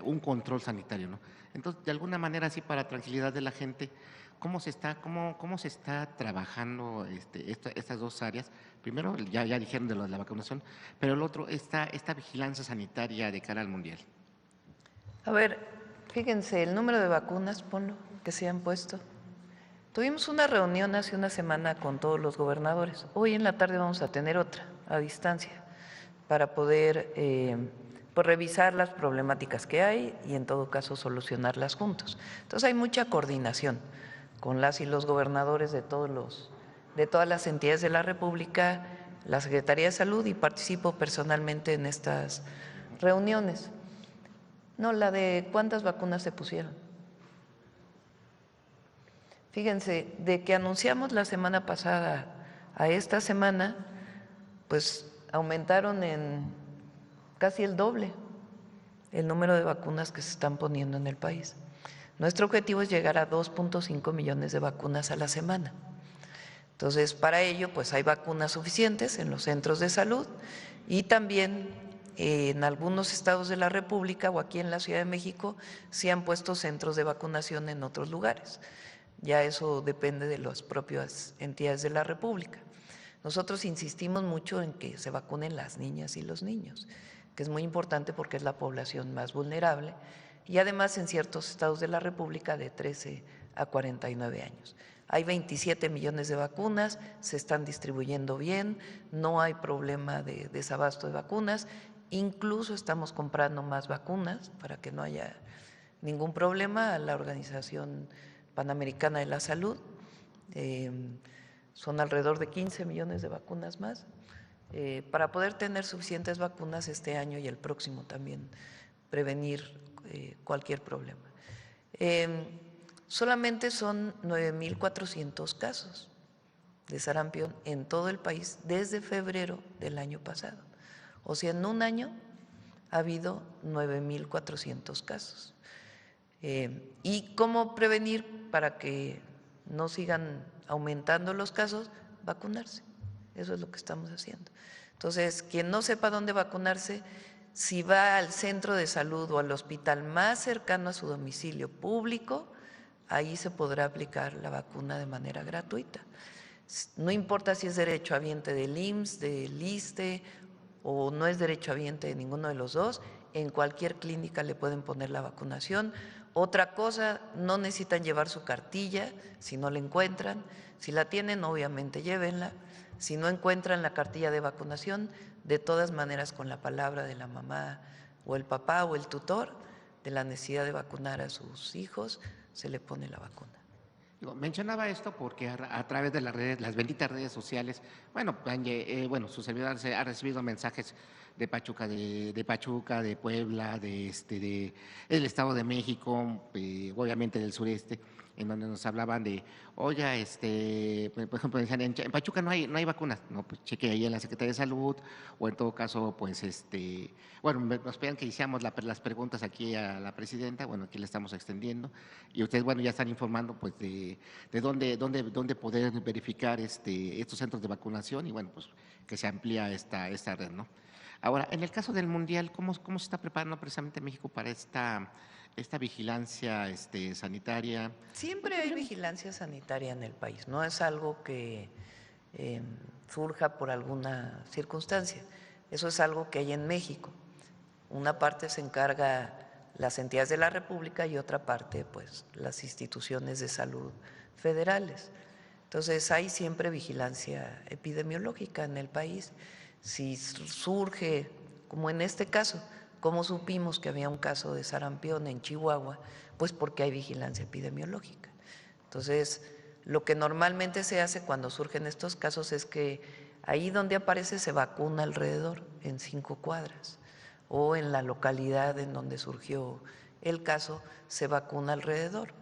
un control sanitario, ¿no? Entonces, de alguna manera, así para tranquilidad de la gente, ¿cómo se está trabajando estas dos áreas? Primero, ya dijeron de lo de la vacunación, pero el otro, esta vigilancia sanitaria de cara al Mundial. A ver, fíjense, el número de vacunas, ponlo, que se han puesto. Tuvimos una reunión hace una semana con todos los gobernadores. Hoy en la tarde vamos a tener otra, a distancia, para poder revisar las problemáticas que hay y en todo caso solucionarlas juntos. Entonces hay mucha coordinación con las y los gobernadores de todas las entidades de la República, la Secretaría de Salud, y participo personalmente en estas reuniones. No, la de cuántas vacunas se pusieron. Fíjense, de que anunciamos la semana pasada a esta semana, pues aumentaron en casi el doble el número de vacunas que se están poniendo en el país. Nuestro objetivo es llegar a 2.5 millones de vacunas a la semana. Entonces, para ello, pues hay vacunas suficientes en los centros de salud y también en algunos estados de la República o aquí en la Ciudad de México se han puesto centros de vacunación en otros lugares. Ya eso depende de las propias entidades de la República. Nosotros insistimos mucho en que se vacunen las niñas y los niños, que es muy importante porque es la población más vulnerable, y además en ciertos estados de la República de 13 a 49 años. Hay 27 millones de vacunas, se están distribuyendo bien, no hay problema de desabasto de vacunas, incluso estamos comprando más vacunas para que no haya ningún problema a la Organización Panamericana de la Salud. Son alrededor de 15 millones de vacunas más, para poder tener suficientes vacunas este año y el próximo también, prevenir cualquier problema. Solamente son 9.400 casos de sarampión en todo el país desde febrero del año pasado. O sea, en un año ha habido 9.400 casos. ¿Y cómo prevenir para que no sigan aumentando los casos? Vacunarse. Eso es lo que estamos haciendo. Entonces, quien no sepa dónde vacunarse, si va al centro de salud o al hospital más cercano a su domicilio público, ahí se podrá aplicar la vacuna de manera gratuita. No importa si es derechohabiente del IMSS, del ISSSTE o no es derechohabiente de ninguno de los dos, en cualquier clínica le pueden poner la vacunación. Otra cosa, no necesitan llevar su cartilla si no la encuentran. Si la tienen, obviamente llévenla. Si no encuentran la cartilla de vacunación, de todas maneras con la palabra de la mamá o el papá o el tutor de la necesidad de vacunar a sus hijos, se le pone la vacuna. Mencionaba esto porque a través de las redes, las benditas redes sociales, su servidor ha recibido mensajes de Pachuca, de Puebla, del Estado de México, obviamente del sureste, en donde nos hablaban de, oye, por ejemplo, decían, en Pachuca no hay vacunas. No, pues cheque ahí en la Secretaría de Salud, o en todo caso, pues, nos pedían que hiciéramos las preguntas aquí a la presidenta, aquí le estamos extendiendo, y ustedes, ya están informando, pues, de dónde poder verificar estos centros de vacunación, y pues, que se amplía esta red, ¿no? Ahora, en el caso del Mundial, ¿cómo se está preparando precisamente México para esta vigilancia sanitaria? Siempre hay vigilancia sanitaria en el país, no es algo que surja por alguna circunstancia, eso es algo que hay en México. Una parte se encarga las entidades de la República y otra parte, pues, las instituciones de salud federales. Entonces, hay siempre vigilancia epidemiológica en el país. Si surge, como en este caso, ¿cómo supimos que había un caso de sarampión en Chihuahua? Pues porque hay vigilancia epidemiológica. Entonces, lo que normalmente se hace cuando surgen estos casos es que ahí donde aparece se vacuna alrededor, en 5 cuadras, o en la localidad en donde surgió el caso se vacuna alrededor.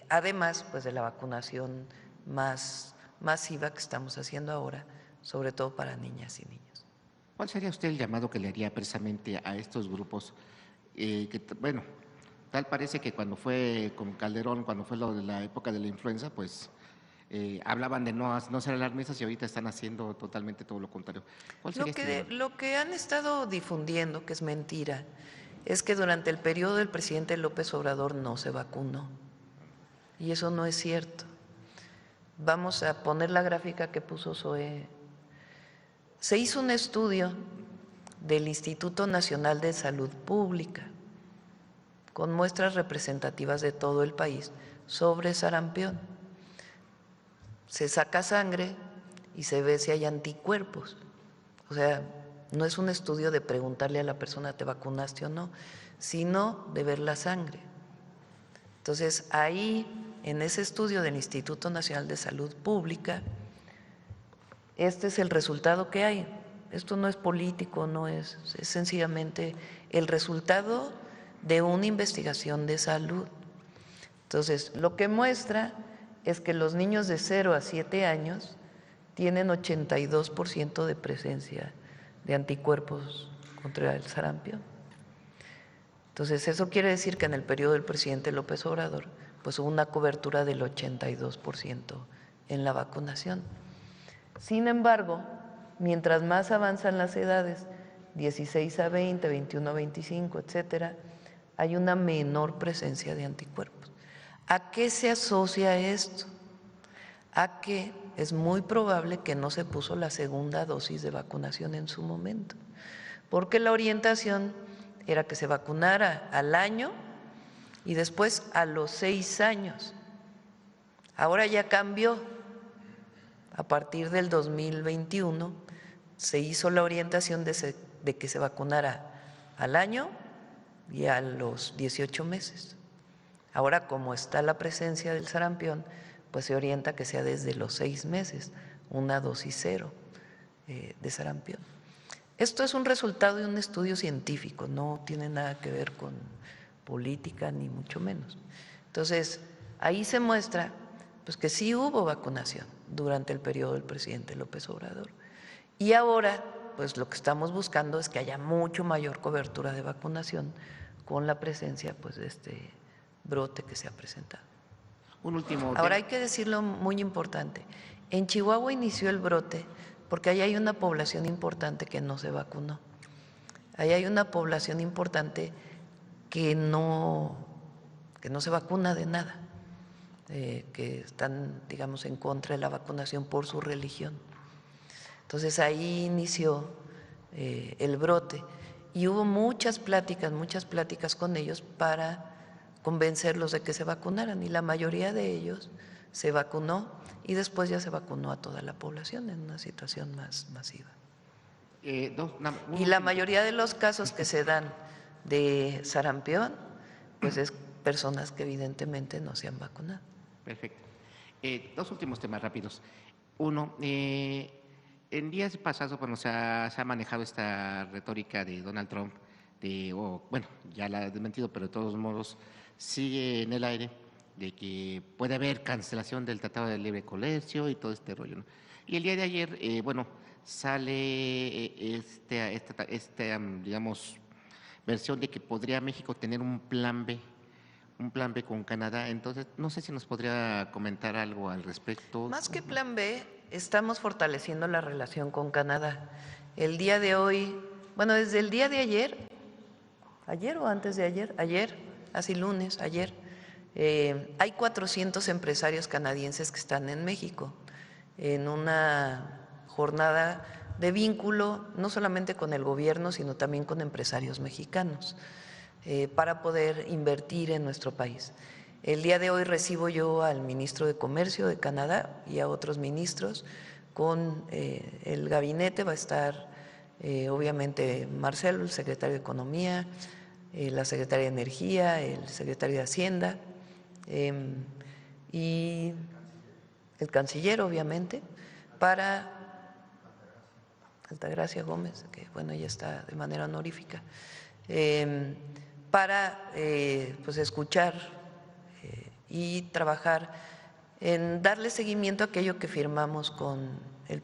Además, pues de la vacunación más masiva que estamos haciendo ahora, sobre todo para niñas y niños. ¿Cuál sería usted el llamado que le haría precisamente a estos grupos? Bueno, tal parece que cuando fue con Calderón, cuando fue lo de la época de la influenza, pues hablaban de no ser alarmistas y ahorita están haciendo totalmente todo lo contrario. ¿Cuál sería Lo que han estado difundiendo, que es mentira, es que durante el periodo del presidente López Obrador no se vacunó. Y eso no es cierto. Vamos a poner la gráfica que puso Zoé. Se hizo un estudio del Instituto Nacional de Salud Pública con muestras representativas de todo el país sobre sarampión. Se saca sangre y se ve si hay anticuerpos. O sea, no es un estudio de preguntarle a la persona ¿te vacunaste o no?, sino de ver la sangre. Entonces, ahí, en ese estudio del Instituto Nacional de Salud Pública, este es el resultado que hay. Esto no es político, es sencillamente el resultado de una investigación de salud. Entonces, lo que muestra es que los niños de 0 a 7 años tienen 82% de presencia de anticuerpos contra el sarampión. Entonces, eso quiere decir que en el periodo del presidente López Obrador, pues hubo una cobertura del 82% en la vacunación. Sin embargo, mientras más avanzan las edades, 16 a 20, 21 a 25, etcétera, hay una menor presencia de anticuerpos. ¿A qué se asocia esto? A que es muy probable que no se puso la segunda dosis de vacunación en su momento, porque la orientación era que se vacunara al año y después a los 6 años. Ahora ya cambió. A partir del 2021 se hizo la orientación de que se vacunara al año y a los 18 meses. Ahora, como está la presencia del sarampión, pues se orienta que sea desde los 6 meses, una dosis 0 de sarampión. Esto es un resultado de un estudio científico, no tiene nada que ver con política ni mucho menos. Entonces, ahí se muestra pues que sí hubo vacunación durante el periodo del presidente López Obrador. Y ahora, pues lo que estamos buscando es que haya mucho mayor cobertura de vacunación con la presencia pues de este brote que se ha presentado. Un último. Ahora hay que decirlo muy importante. En Chihuahua inició el brote porque ahí hay una población importante que no se vacunó. Ahí hay una población importante que no se vacuna de nada, que están, digamos, en contra de la vacunación por su religión. Entonces ahí inició el brote y hubo muchas pláticas con ellos para convencerlos de que se vacunaran y la mayoría de ellos se vacunó y después ya se vacunó a toda la población en una situación más masiva. Y la mayoría de los casos que se dan de sarampión, pues es personas que evidentemente no se han vacunado. Perfecto. 2 últimos temas rápidos. Uno, en días pasados, bueno, se ha manejado esta retórica de Donald Trump, bueno, ya la ha desmentido, pero de todos modos sigue en el aire, de que puede haber cancelación del Tratado de Libre Comercio y todo este rollo, ¿no? Y el día de ayer, bueno, sale esta digamos, versión de que podría México tener un plan B con Canadá. Entonces, no sé si nos podría comentar algo al respecto. Más que plan B, estamos fortaleciendo la relación con Canadá. El día de hoy bueno, desde el día de ayer o antes de ayer, así lunes, ayer, hay 400 empresarios canadienses que están en México en una jornada de vínculo, no solamente con el gobierno, sino también con empresarios mexicanos, para poder invertir en nuestro país. El día de hoy recibo yo al ministro de Comercio de Canadá y a otros ministros. Con el gabinete va a estar obviamente Marcelo, el secretario de Economía, la secretaria de Energía, el secretario de Hacienda y el canciller, obviamente, para Altagracia Gómez, que bueno, ya está de manera honorífica, para pues escuchar y trabajar en darle seguimiento a aquello que firmamos con el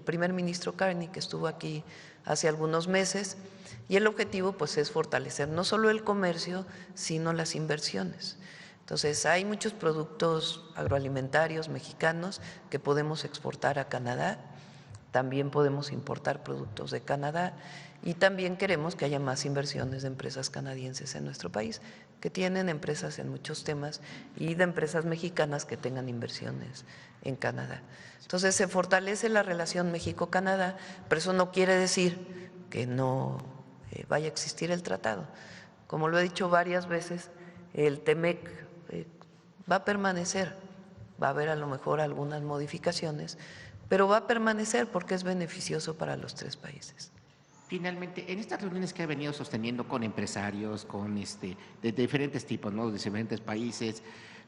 primer ministro Carney, que estuvo aquí hace algunos meses, y el objetivo pues es fortalecer no solo el comercio, sino las inversiones. Entonces, hay muchos productos agroalimentarios mexicanos que podemos exportar a Canadá, también podemos importar productos de Canadá y también queremos que haya más inversiones de empresas canadienses en nuestro país, que tienen empresas en muchos temas, y de empresas mexicanas que tengan inversiones en Canadá. Entonces, se fortalece la relación México-Canadá, pero eso no quiere decir que no vaya a existir el tratado. Como lo he dicho varias veces, el TEMEC va a permanecer, va a haber a lo mejor algunas modificaciones, pero va a permanecer porque es beneficioso para los tres países. Finalmente, en estas reuniones que ha venido sosteniendo con empresarios, con de diferentes tipos, ¿no?, de diferentes países,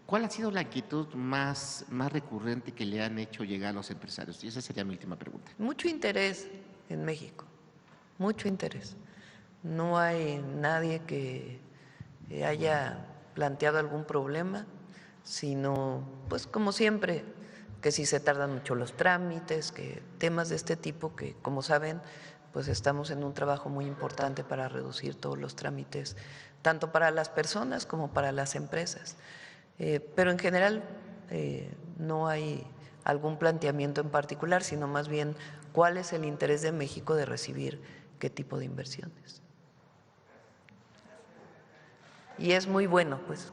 ¿cuál ha sido la inquietud más recurrente que le han hecho llegar a los empresarios? Y esa sería mi última pregunta. Mucho interés en México, mucho interés. No hay nadie que haya planteado algún problema, sino, pues como siempre, que si se tardan mucho los trámites, que temas de este tipo que, como saben, pues estamos en un trabajo muy importante para reducir todos los trámites, tanto para las personas como para las empresas. Pero en general no hay algún planteamiento en particular, sino más bien cuál es el interés de México de recibir qué tipo de inversiones. Y es muy bueno, pues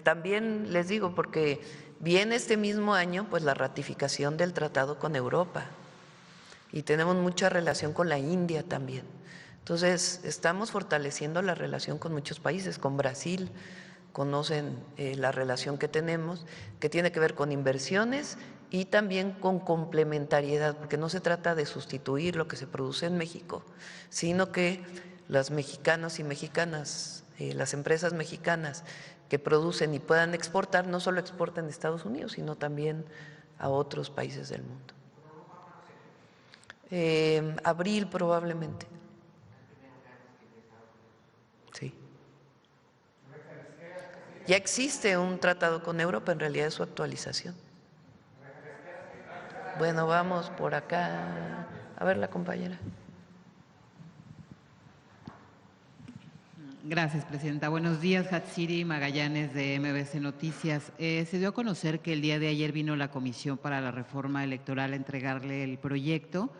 también les digo, porque viene este mismo año pues la ratificación del tratado con Europa y tenemos mucha relación con la India también. Entonces, estamos fortaleciendo la relación con muchos países, con Brasil, conocen la relación que tenemos, que tiene que ver con inversiones y también con complementariedad, porque no se trata de sustituir lo que se produce en México, sino que los mexicanos y mexicanas, las empresas mexicanas que producen y puedan exportar, no solo exporten a Estados Unidos, sino también a otros países del mundo. Abril probablemente. Sí. Ya existe un tratado con Europa, en realidad es su actualización. Bueno, vamos por acá. A ver, la compañera. Gracias, presidenta. Buenos días, Hatsiri Magallanes de MBC Noticias. Se dio a conocer que el día de ayer vino la Comisión para la Reforma Electoral a entregarle el proyecto.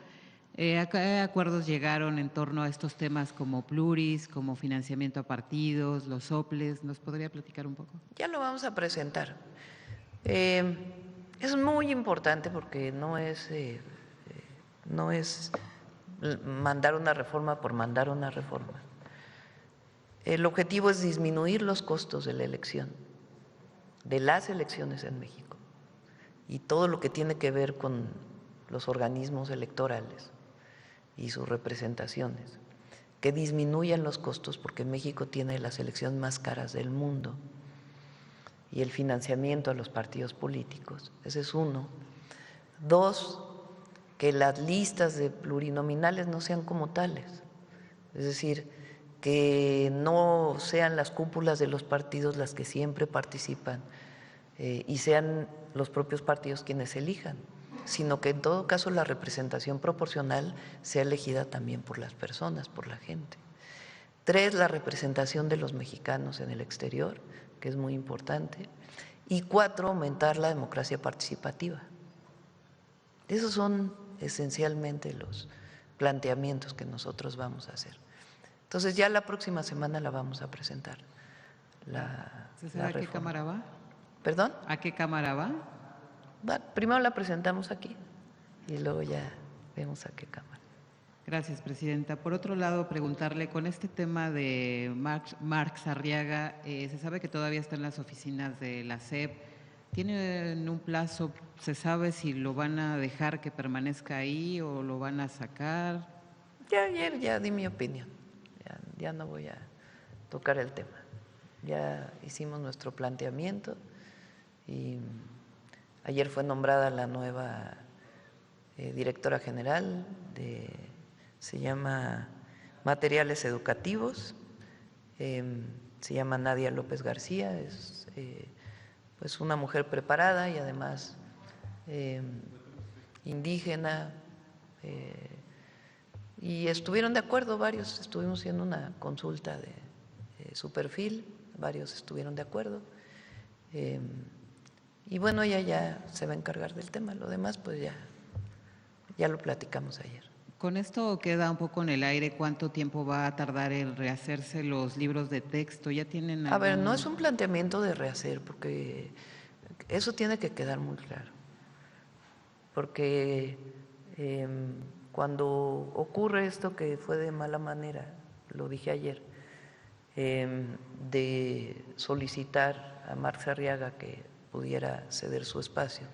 ¿A qué acuerdos llegaron en torno a estos temas como pluris, como financiamiento a partidos, los soples? ¿Nos podría platicar un poco? Ya lo vamos a presentar. Es muy importante porque no es mandar una reforma por mandar una reforma. El objetivo es disminuir los costos de la elección, de las elecciones en México, y todo lo que tiene que ver con los organismos electorales y sus representaciones, que disminuyan los costos, porque México tiene las elecciones más caras del mundo, y el financiamiento a los partidos políticos, ese es uno. Dos, que las listas de plurinominales no sean como tales, es decir, que no sean las cúpulas de los partidos las que siempre participan y sean los propios partidos quienes elijan, sino que en todo caso la representación proporcional sea elegida también por las personas, por la gente. Tres, la representación de los mexicanos en el exterior, que es muy importante. Y cuatro, aumentar la democracia participativa. Esos son esencialmente planteamientos que nosotros vamos a hacer. Entonces ya la próxima semana la vamos a presentar. ¿Se sabe a qué cámara va? ¿Perdón? ¿A qué cámara va? Primero la presentamos aquí y luego ya vemos a qué cámara. Gracias, presidenta. Por otro lado, preguntarle, con este tema de Marx Arriaga, se sabe que todavía está en las oficinas de la SEP. ¿Tienen un plazo? ¿Se sabe si lo van a dejar que permanezca ahí o lo van a sacar? Ya ayer ya di mi opinión. Ya no voy a tocar el tema. Ya hicimos nuestro planteamiento y ayer fue nombrada la nueva directora general se llama Materiales Educativos, se llama Nadia López García, es pues una mujer preparada y además indígena, y estuvieron de acuerdo varios, estuvimos haciendo una consulta de su perfil, varios estuvieron de acuerdo, y bueno, ella ya se va a encargar del tema, lo demás pues ya lo platicamos ayer. Con esto queda un poco en el aire, ¿cuánto tiempo va a tardar en rehacerse los libros de texto? ¿Ya tienen A ver, no es un planteamiento de rehacer, porque eso tiene que quedar muy claro, porque cuando ocurre esto que fue de mala manera, lo dije ayer, de solicitar a Marx Arriaga que pudiera ceder su espacio,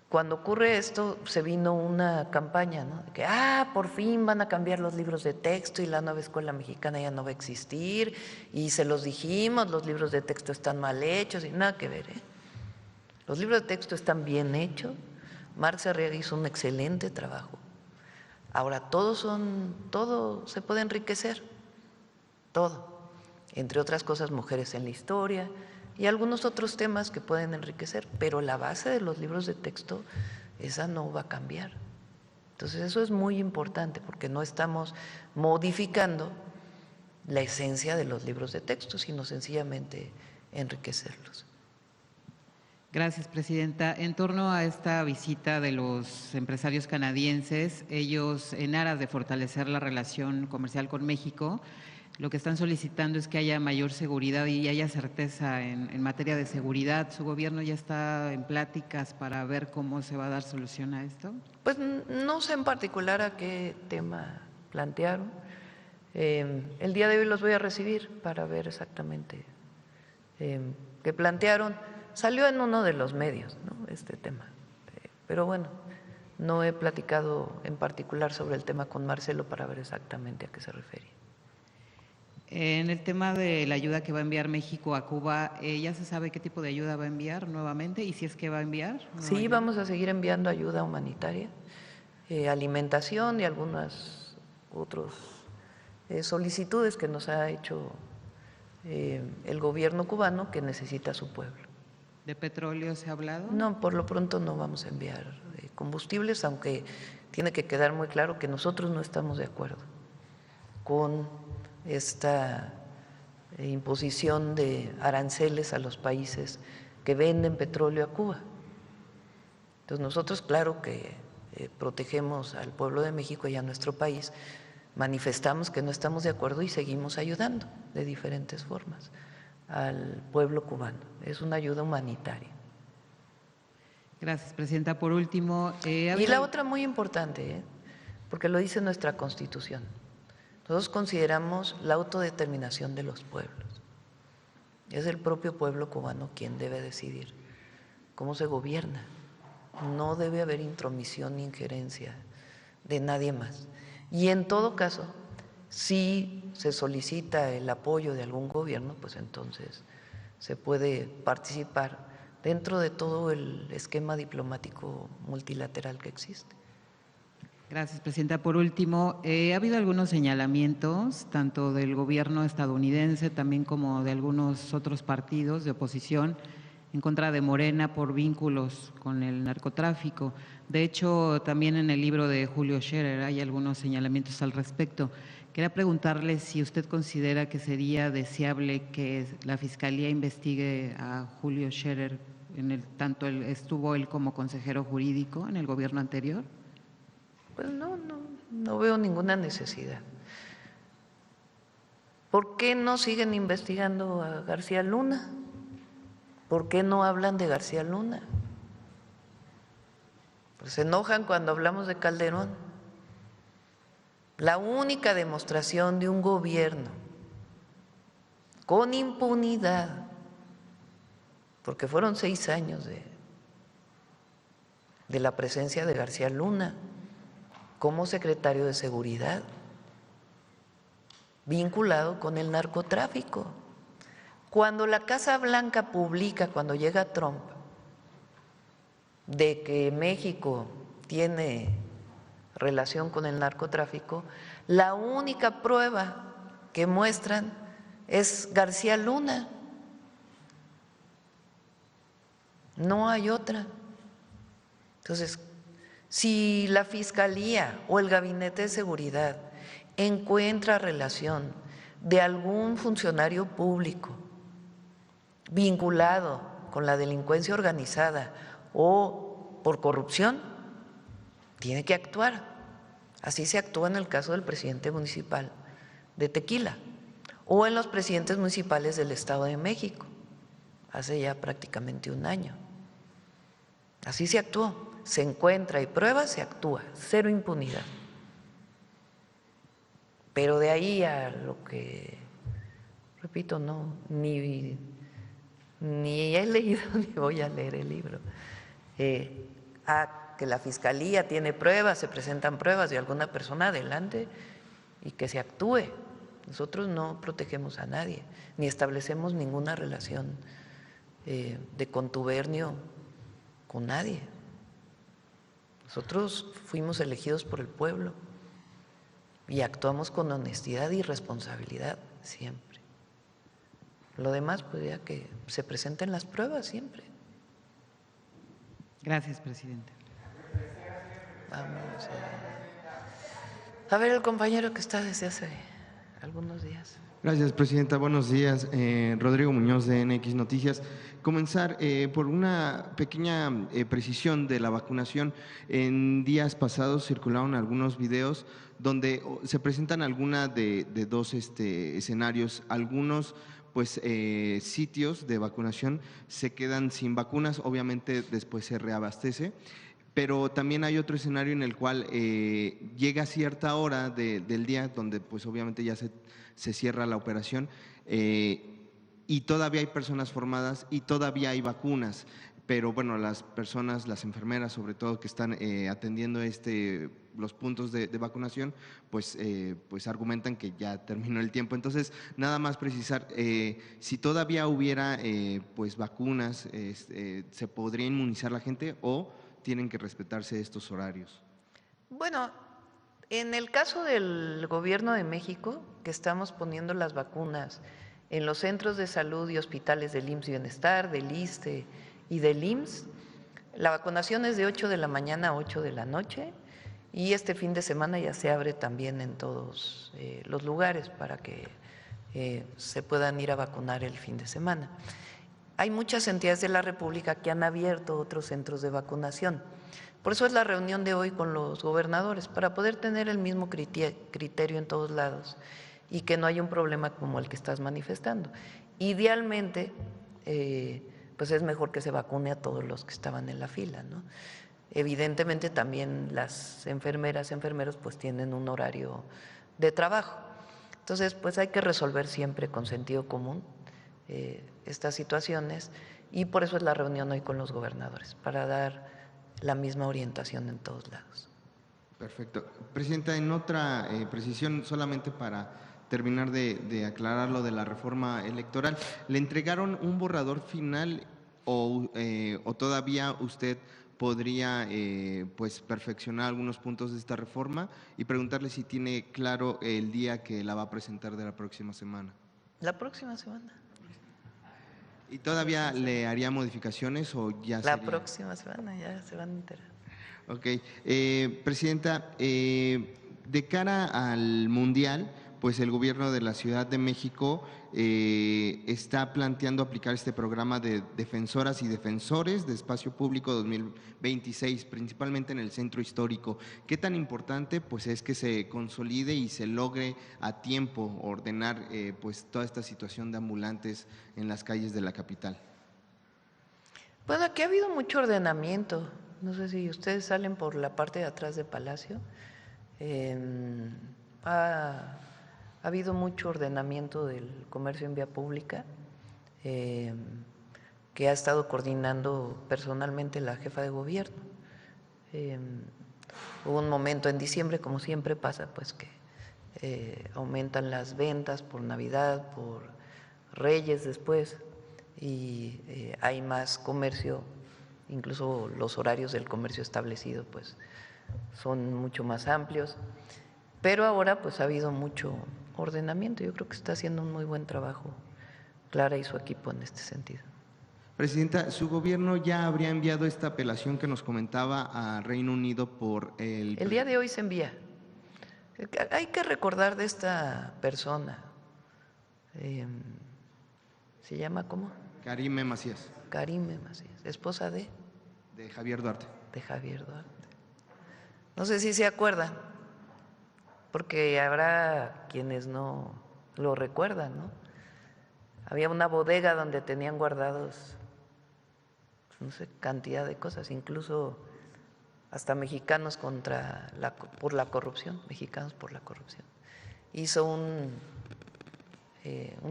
cuando ocurre esto, se vino una campaña, ¿no? De que, por fin van a cambiar los libros de texto y la nueva escuela mexicana ya no va a existir, y se los dijimos, los libros de texto están mal hechos, y nada que ver, ¿eh? Los libros de texto están bien hechos, Marx Arriaga hizo un excelente trabajo. Ahora, todo se puede enriquecer, todo, entre otras cosas, mujeres en la historia, y algunos otros temas que pueden enriquecer, pero la base de los libros de texto, esa no va a cambiar. Entonces eso es muy importante porque no estamos modificando la esencia de los libros de texto, sino sencillamente enriquecerlos. Gracias, presidenta. En torno a esta visita de los empresarios canadienses, ellos, en aras de fortalecer la relación comercial con México, lo que están solicitando es que haya mayor seguridad y haya certeza en materia de seguridad. ¿Su gobierno ya está en pláticas para ver cómo se va a dar solución a esto? Pues no sé en particular a qué tema plantearon. El día de hoy los voy a recibir para ver exactamente qué plantearon. Salió en uno de los medios, ¿no?, este tema, pero bueno, no he platicado en particular sobre el tema con Marcelo para ver exactamente a qué se refería. En el tema de la ayuda que va a enviar México a Cuba, ¿ya se sabe qué tipo de ayuda va a enviar nuevamente y si es que va a enviar? Sí, vamos a seguir enviando ayuda humanitaria, alimentación y algunas otras solicitudes que nos ha hecho el gobierno cubano que necesita su pueblo. ¿De petróleo se ha hablado? No, por lo pronto no vamos a enviar combustibles, aunque tiene que quedar muy claro que nosotros no estamos de acuerdo con esta imposición de aranceles a los países que venden petróleo a Cuba. Entonces nosotros, claro que protegemos al pueblo de México y a nuestro país, manifestamos que no estamos de acuerdo y seguimos ayudando de diferentes formas al pueblo cubano. Es una ayuda humanitaria. Gracias, presidenta. Por último… y la otra muy importante, porque lo dice nuestra Constitución. Nosotros consideramos la autodeterminación de los pueblos. Es el propio pueblo cubano quien debe decidir cómo se gobierna. No debe haber intromisión ni injerencia de nadie más. Y en todo caso, si se solicita el apoyo de algún gobierno, pues entonces se puede participar dentro de todo el esquema diplomático multilateral que existe. Gracias, presidenta. Por último, ha habido algunos señalamientos, tanto del gobierno estadounidense también como de algunos otros partidos de oposición, en contra de Morena por vínculos con el narcotráfico. De hecho, también en el libro de Julio Scherer hay algunos señalamientos al respecto. Quería preguntarle si usted considera que sería deseable que la Fiscalía investigue a Julio Scherer tanto estuvo él como consejero jurídico en el gobierno anterior? Pues no veo ninguna necesidad. ¿Por qué no siguen investigando a García Luna? ¿Por qué no hablan de García Luna? Pues se enojan cuando hablamos de Calderón. La única demostración de un gobierno con impunidad, porque fueron 6 años de la presencia de García Luna como secretario de Seguridad, vinculado con el narcotráfico. Cuando la Casa Blanca publica, cuando llega Trump, de que México tiene relación con el narcotráfico, la única prueba que muestran es García Luna. No hay otra. Entonces, si la Fiscalía o el Gabinete de Seguridad encuentra relación de algún funcionario público vinculado con la delincuencia organizada o por corrupción, tiene que actuar. Así se actúa en el caso del presidente municipal de Tequila o en los presidentes municipales del Estado de México, hace ya prácticamente 1 año. Así se actuó. Se encuentra y prueba, se actúa, 0 impunidad. Pero de ahí a lo que, repito, no, ni he leído ni voy a leer el libro, a que la Fiscalía tiene pruebas, se presentan pruebas de alguna persona, adelante, y que se actúe. Nosotros no protegemos a nadie, ni establecemos ninguna relación de contubernio con nadie. Nosotros fuimos elegidos por el pueblo y actuamos con honestidad y responsabilidad siempre. Lo demás, pues ya que se presenten las pruebas siempre. Gracias, presidente. Vamos a ver el compañero que está desde hace algunos días. Gracias, presidenta. Buenos días. Rodrigo Muñoz, de NX Noticias. Comenzar por una pequeña precisión de la vacunación. En días pasados circularon algunos videos donde se presentan algunas de 2 escenarios. Algunos sitios de vacunación se quedan sin vacunas, obviamente después se reabastece. Pero también hay otro escenario en el cual llega a cierta hora del día donde pues obviamente ya se cierra la operación y todavía hay personas formadas y todavía hay vacunas, pero bueno, las personas, las enfermeras sobre todo que están atendiendo los puntos de vacunación, pues argumentan que ya terminó el tiempo. Entonces, nada más precisar, si todavía hubiera vacunas, ¿se podría inmunizar la gente o tienen que respetarse estos horarios? Bueno, en el caso del Gobierno de México, que estamos poniendo las vacunas en los centros de salud y hospitales del IMSS Bienestar, del ISSSTE y del IMSS, la vacunación es de 8 de la mañana a 8 de la noche y este fin de semana ya se abre también en todos los lugares para que se puedan ir a vacunar el fin de semana. Hay muchas entidades de la República que han abierto otros centros de vacunación. Por eso es la reunión de hoy con los gobernadores, para poder tener el mismo criterio en todos lados y que no haya un problema como el que estás manifestando. Idealmente, pues es mejor que se vacune a todos los que estaban en la fila, ¿no? Evidentemente también las enfermeras, enfermeros pues tienen un horario de trabajo. Entonces, pues hay que resolver siempre con sentido común estas situaciones y por eso es la reunión hoy con los gobernadores, para dar la misma orientación en todos lados. Perfecto. Presidenta, en otra precisión, solamente para terminar de aclarar lo de la reforma electoral, ¿le entregaron un borrador final o todavía usted podría perfeccionar algunos puntos de esta reforma? Y preguntarle si tiene claro el día que la va a presentar de la próxima semana. La próxima semana. ¿Y todavía le haría modificaciones o ya La sería? próxima semana ya se van a enterar. Ok. Presidenta, de cara al Mundial, pues el gobierno de la Ciudad de México está planteando aplicar este programa de defensoras y defensores de espacio público 2026, principalmente en el centro histórico. ¿Qué tan importante pues es que se consolide y se logre a tiempo ordenar pues toda esta situación de ambulantes en las calles de la capital? Bueno, aquí ha habido mucho ordenamiento. No sé si ustedes salen por la parte de atrás de Palacio. Ha habido mucho ordenamiento del comercio en vía pública, que ha estado coordinando personalmente la jefa de gobierno. Hubo un momento en diciembre, como siempre pasa, pues que aumentan las ventas por Navidad, por Reyes después, y hay más comercio, incluso los horarios del comercio establecido pues son mucho más amplios, pero ahora pues ha habido mucho ordenamiento. Yo creo que está haciendo un muy buen trabajo Clara y su equipo en este sentido. Presidenta, ¿su gobierno ya habría enviado esta apelación que nos comentaba a Reino Unido por el… El día de hoy se envía. Hay que recordar de esta persona. ¿Se llama cómo? Karime Macías. Karime Macías, esposa de Javier Duarte. De Javier Duarte. No sé si se acuerdan, porque habrá quienes no lo recuerdan, ¿no? Había una bodega donde tenían guardados, no sé, cantidad de cosas, incluso hasta mexicanos por la corrupción, mexicanos por la corrupción. Hizo un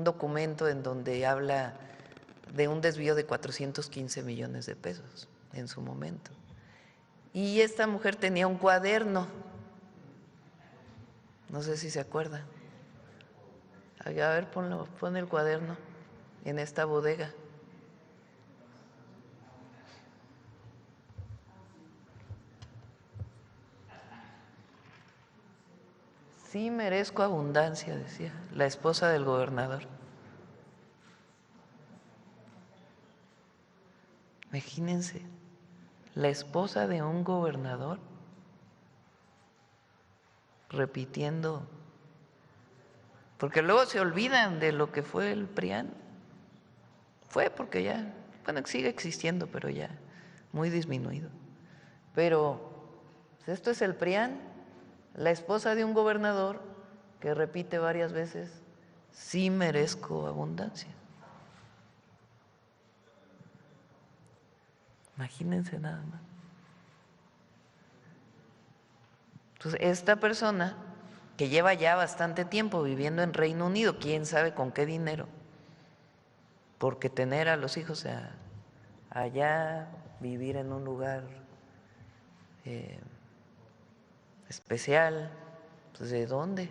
documento en donde habla de un desvío de 415 millones de pesos en su momento. Y esta mujer tenía un cuaderno, no sé si se acuerdan. A ver, pon el cuaderno en esta bodega. Sí merezco abundancia, decía la esposa del gobernador. Imagínense, la esposa de un gobernador repitiendo, porque luego se olvidan de lo que fue el PRIAN. Fue porque ya, bueno, sigue existiendo, pero ya muy disminuido. Pero esto es el PRIAN, la esposa de un gobernador que repite varias veces, sí merezco abundancia. Imagínense nada más. Entonces, esta persona que lleva ya bastante tiempo viviendo en Reino Unido, quién sabe con qué dinero, porque tener a los hijos allá, vivir en un lugar especial, pues ¿de dónde?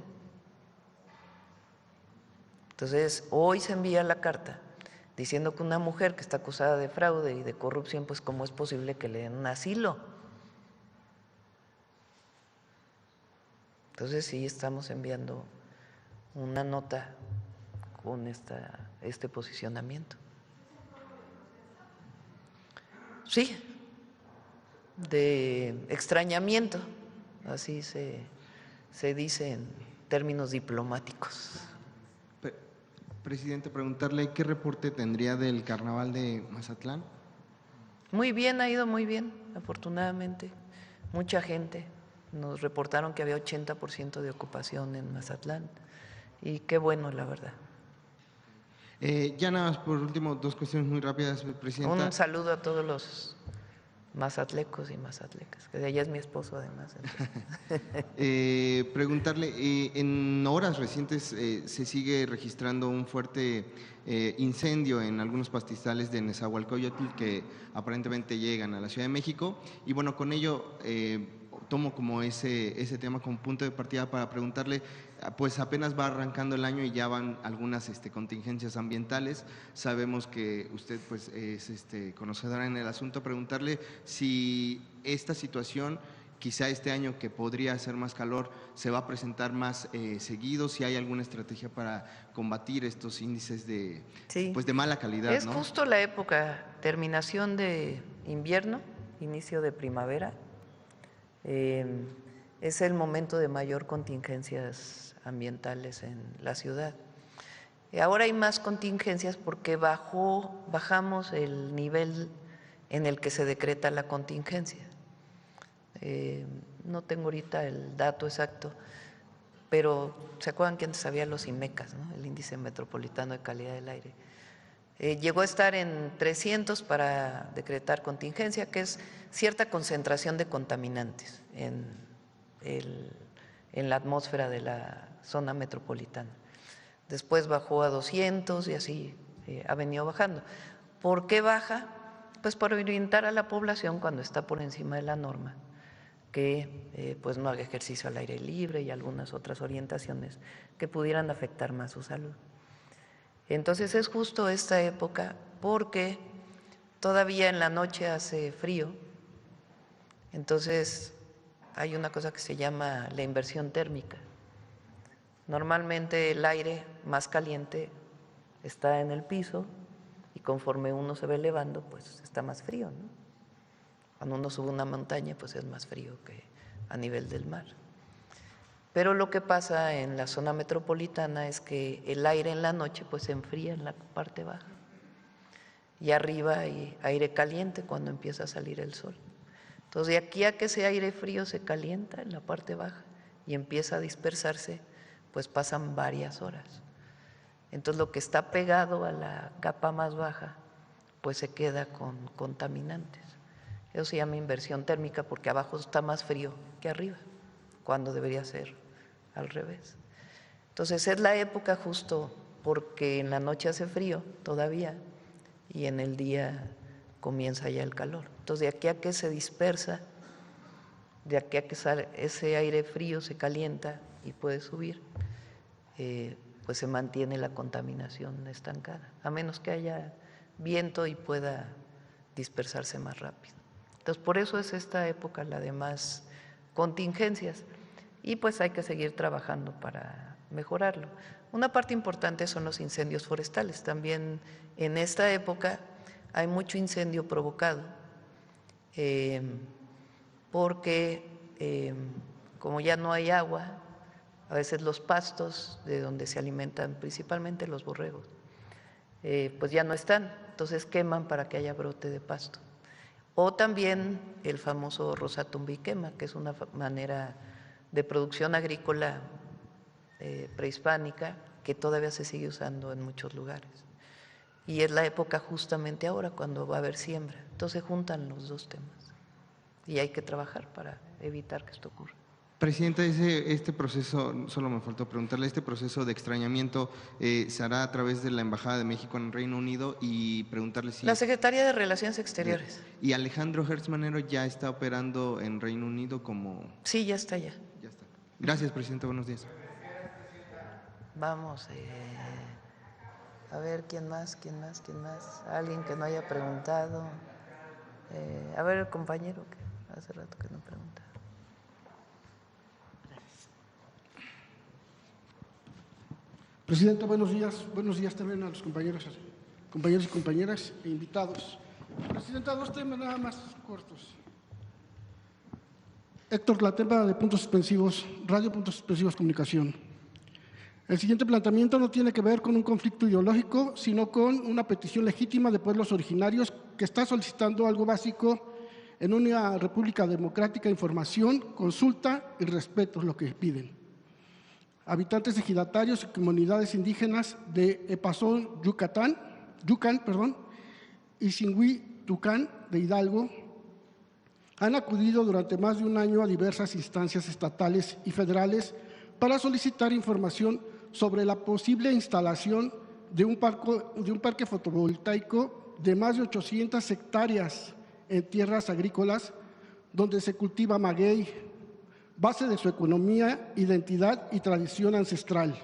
Entonces, hoy se envía la carta diciendo que una mujer que está acusada de fraude y de corrupción, pues ¿cómo es posible que le den un asilo? Entonces sí estamos enviando una nota con este posicionamiento. Sí, de extrañamiento, así se dice en términos diplomáticos. Presidente, preguntarle qué reporte tendría del carnaval de Mazatlán. Muy bien, ha ido muy bien, afortunadamente. Mucha gente. Nos reportaron que había 80% de ocupación en Mazatlán y qué bueno, la verdad. Ya nada más, por último, dos cuestiones muy rápidas, Presidenta. Un saludo a todos los mazatlecos y mazatlecas, que de allá es mi esposo además. Preguntarle, en horas recientes se sigue registrando un fuerte incendio en algunos pastizales de Nezahualcóyotl que aparentemente llegan a la Ciudad de México y bueno, con ello tomo como ese tema como punto de partida para preguntarle, pues apenas va arrancando el año y ya van algunas contingencias ambientales. Sabemos que usted pues es conocedora en el asunto. Preguntarle si esta situación, quizá este año que podría hacer más calor, se va a presentar más seguido, si hay alguna estrategia para combatir estos índices de mala calidad. Es justo la época, terminación de invierno, inicio de primavera. Es el momento de mayor contingencias ambientales en la ciudad. Ahora hay más contingencias porque bajamos el nivel en el que se decreta la contingencia. No tengo ahorita el dato exacto, pero ¿se acuerdan que antes había los IMECAS, ¿no? El Índice Metropolitano de Calidad del Aire? Llegó a estar en 300 para decretar contingencia, que es cierta concentración de contaminantes en la atmósfera de la zona metropolitana. Después bajó a 200 y así ha venido bajando. ¿Por qué baja? Pues para orientar a la población cuando está por encima de la norma, que pues no haga ejercicio al aire libre y algunas otras orientaciones que pudieran afectar más su salud. Entonces es justo esta época porque todavía en la noche hace frío, entonces hay una cosa que se llama la inversión térmica. Normalmente el aire más caliente está en el piso y conforme uno se va elevando, pues está más frío, ¿no? Cuando uno sube una montaña, pues es más frío que a nivel del mar. Pero lo que pasa en la zona metropolitana es que el aire en la noche pues se enfría en la parte baja y arriba hay aire caliente cuando empieza a salir el sol. Entonces de aquí a que ese aire frío se calienta en la parte baja y empieza a dispersarse, pues pasan varias horas. Entonces lo que está pegado a la capa más baja pues se queda con contaminantes. Eso se llama inversión térmica porque abajo está más frío que arriba, cuando debería ser al revés. Entonces es la época justo porque en la noche hace frío todavía y en el día comienza ya el calor. Entonces de aquí a que se dispersa, de aquí a que sale ese aire frío se calienta y puede subir, pues se mantiene la contaminación estancada, a menos que haya viento y pueda dispersarse más rápido. Entonces por eso es esta época la de más contingencias y pues hay que seguir trabajando para mejorarlo. Una parte importante son los incendios forestales. También en esta época hay mucho incendio provocado porque como ya no hay agua, a veces los pastos de donde se alimentan principalmente los borregos, pues ya no están, entonces queman para que haya brote de pasto. O también el famoso rosatumbiquema, que es una manera de producción agrícola prehispánica que todavía se sigue usando en muchos lugares. Y es la época justamente ahora cuando va a haber siembra. Entonces juntan los dos temas y hay que trabajar para evitar que esto ocurra. Presidenta, este proceso, solo me faltó preguntarle, este proceso de extrañamiento se hará a través de la Embajada de México en Reino Unido y preguntarle si… La Secretaría de Relaciones Exteriores. ¿Y Alejandro Hertz Manero ya está operando en Reino Unido como…? Sí, ya está ya. Ya está. Gracias, Presidenta, buenos días. Vamos, a ver, ¿quién más? Alguien que no haya preguntado. A ver, el compañero que hace rato que no pregunta. Presidenta, buenos días también a los compañeros y compañeras e invitados. Presidenta, dos temas nada más cortos. Héctor Tlatempa de Puntos Suspensivos, Radio Puntos Suspensivos Comunicación. El siguiente planteamiento no tiene que ver con un conflicto ideológico, sino con una petición legítima de pueblos originarios que está solicitando algo básico en una república democrática: información, consulta y respeto es lo que piden. Habitantes ejidatarios y comunidades indígenas de Epazón, Yucán, y Singüí, Tucán, de Hidalgo, han acudido durante más de un año a diversas instancias estatales y federales para solicitar información sobre la posible instalación de un parque fotovoltaico de más de 800 hectáreas en tierras agrícolas donde se cultiva maguey, base de su economía, identidad y tradición ancestral.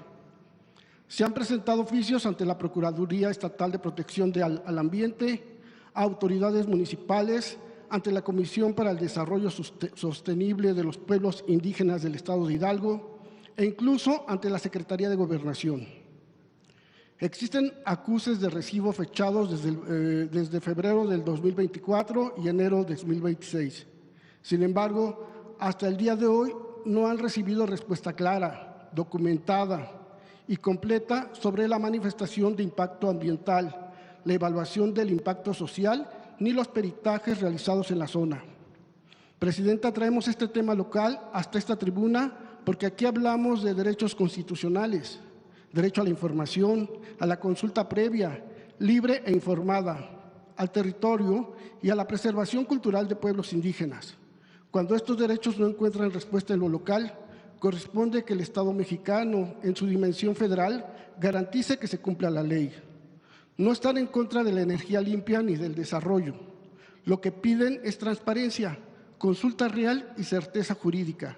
Se han presentado oficios ante la Procuraduría Estatal de Protección al Ambiente, a autoridades municipales, ante la Comisión para el Desarrollo Sostenible de los Pueblos Indígenas del Estado de Hidalgo e incluso ante la Secretaría de Gobernación. Existen acuses de recibo fechados desde febrero del 2024 y enero de 2026. Sin embargo, hasta el día de hoy no han recibido respuesta clara. documentada y completa sobre la manifestación de impacto ambiental, la evaluación del impacto social, ni los peritajes realizados en la zona. Presidenta, traemos este tema local hasta esta tribuna porque aquí hablamos de derechos constitucionales, derecho a la información, a la consulta previa, libre e informada, al territorio y a la preservación cultural de pueblos indígenas. Cuando estos derechos no encuentran respuesta en lo local, corresponde que el Estado mexicano, en su dimensión federal, garantice que se cumpla la ley. No están en contra de la energía limpia ni del desarrollo. Lo que piden es transparencia, consulta real y certeza jurídica.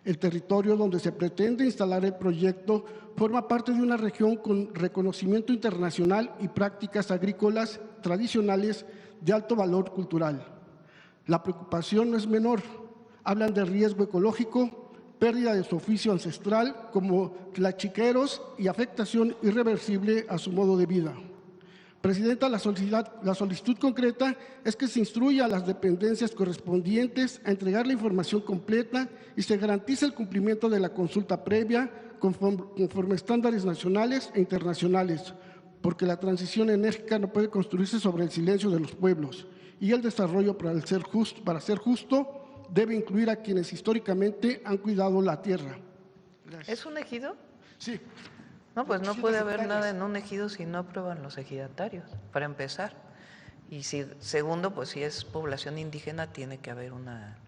El territorio donde se pretende instalar el proyecto forma parte de una región con reconocimiento internacional y prácticas agrícolas tradicionales de alto valor cultural. La preocupación no es menor. Hablan de riesgo ecológico, pérdida de su oficio ancestral como tlachiqueros y afectación irreversible a su modo de vida. Presidenta, la solicitud concreta es que se instruya a las dependencias correspondientes a entregar la información completa y se garantice el cumplimiento de la consulta previa conforme estándares nacionales e internacionales, porque la transición enérgica no puede construirse sobre el silencio de los pueblos y el desarrollo para ser justo debe incluir a quienes históricamente han cuidado la tierra. Gracias. ¿Es un ejido? Sí. No, pues no puede haber nada en un ejido si no aprueban los ejidatarios, para empezar. Y si, segundo, pues si es población indígena, tiene que haber una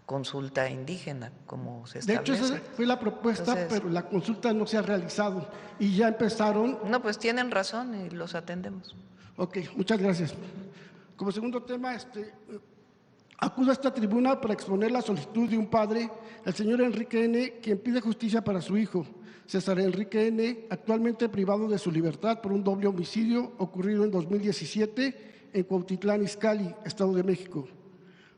consulta indígena, como se establece. De hecho, esa fue la propuesta, entonces, pero la consulta no se ha realizado y ya empezaron. No, pues tienen razón y los atendemos. Ok, muchas gracias. Como segundo tema, acudo a esta tribuna para exponer la solicitud de un padre, el señor Enrique N., quien pide justicia para su hijo, César Enrique N., actualmente privado de su libertad por un doble homicidio ocurrido en 2017 en Cuautitlán Izcalli, Estado de México.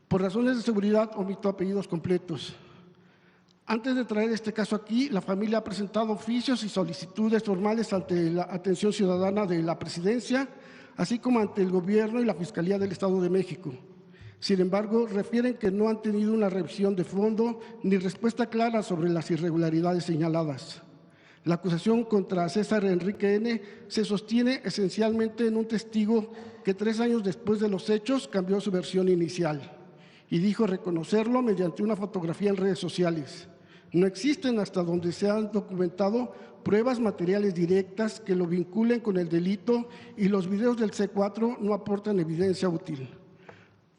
Por razones de seguridad, omito apellidos completos. Antes de traer este caso aquí, la familia ha presentado oficios y solicitudes formales ante la atención ciudadana de la Presidencia, así como ante el Gobierno y la Fiscalía del Estado de México. Sin embargo, refieren que no han tenido una revisión de fondo ni respuesta clara sobre las irregularidades señaladas. La acusación contra César Enrique N. se sostiene esencialmente en un testigo que 3 años después de los hechos cambió su versión inicial y dijo reconocerlo mediante una fotografía en redes sociales. No existen, hasta donde se han documentado, pruebas materiales directas que lo vinculen con el delito y los videos del C4 no aportan evidencia útil.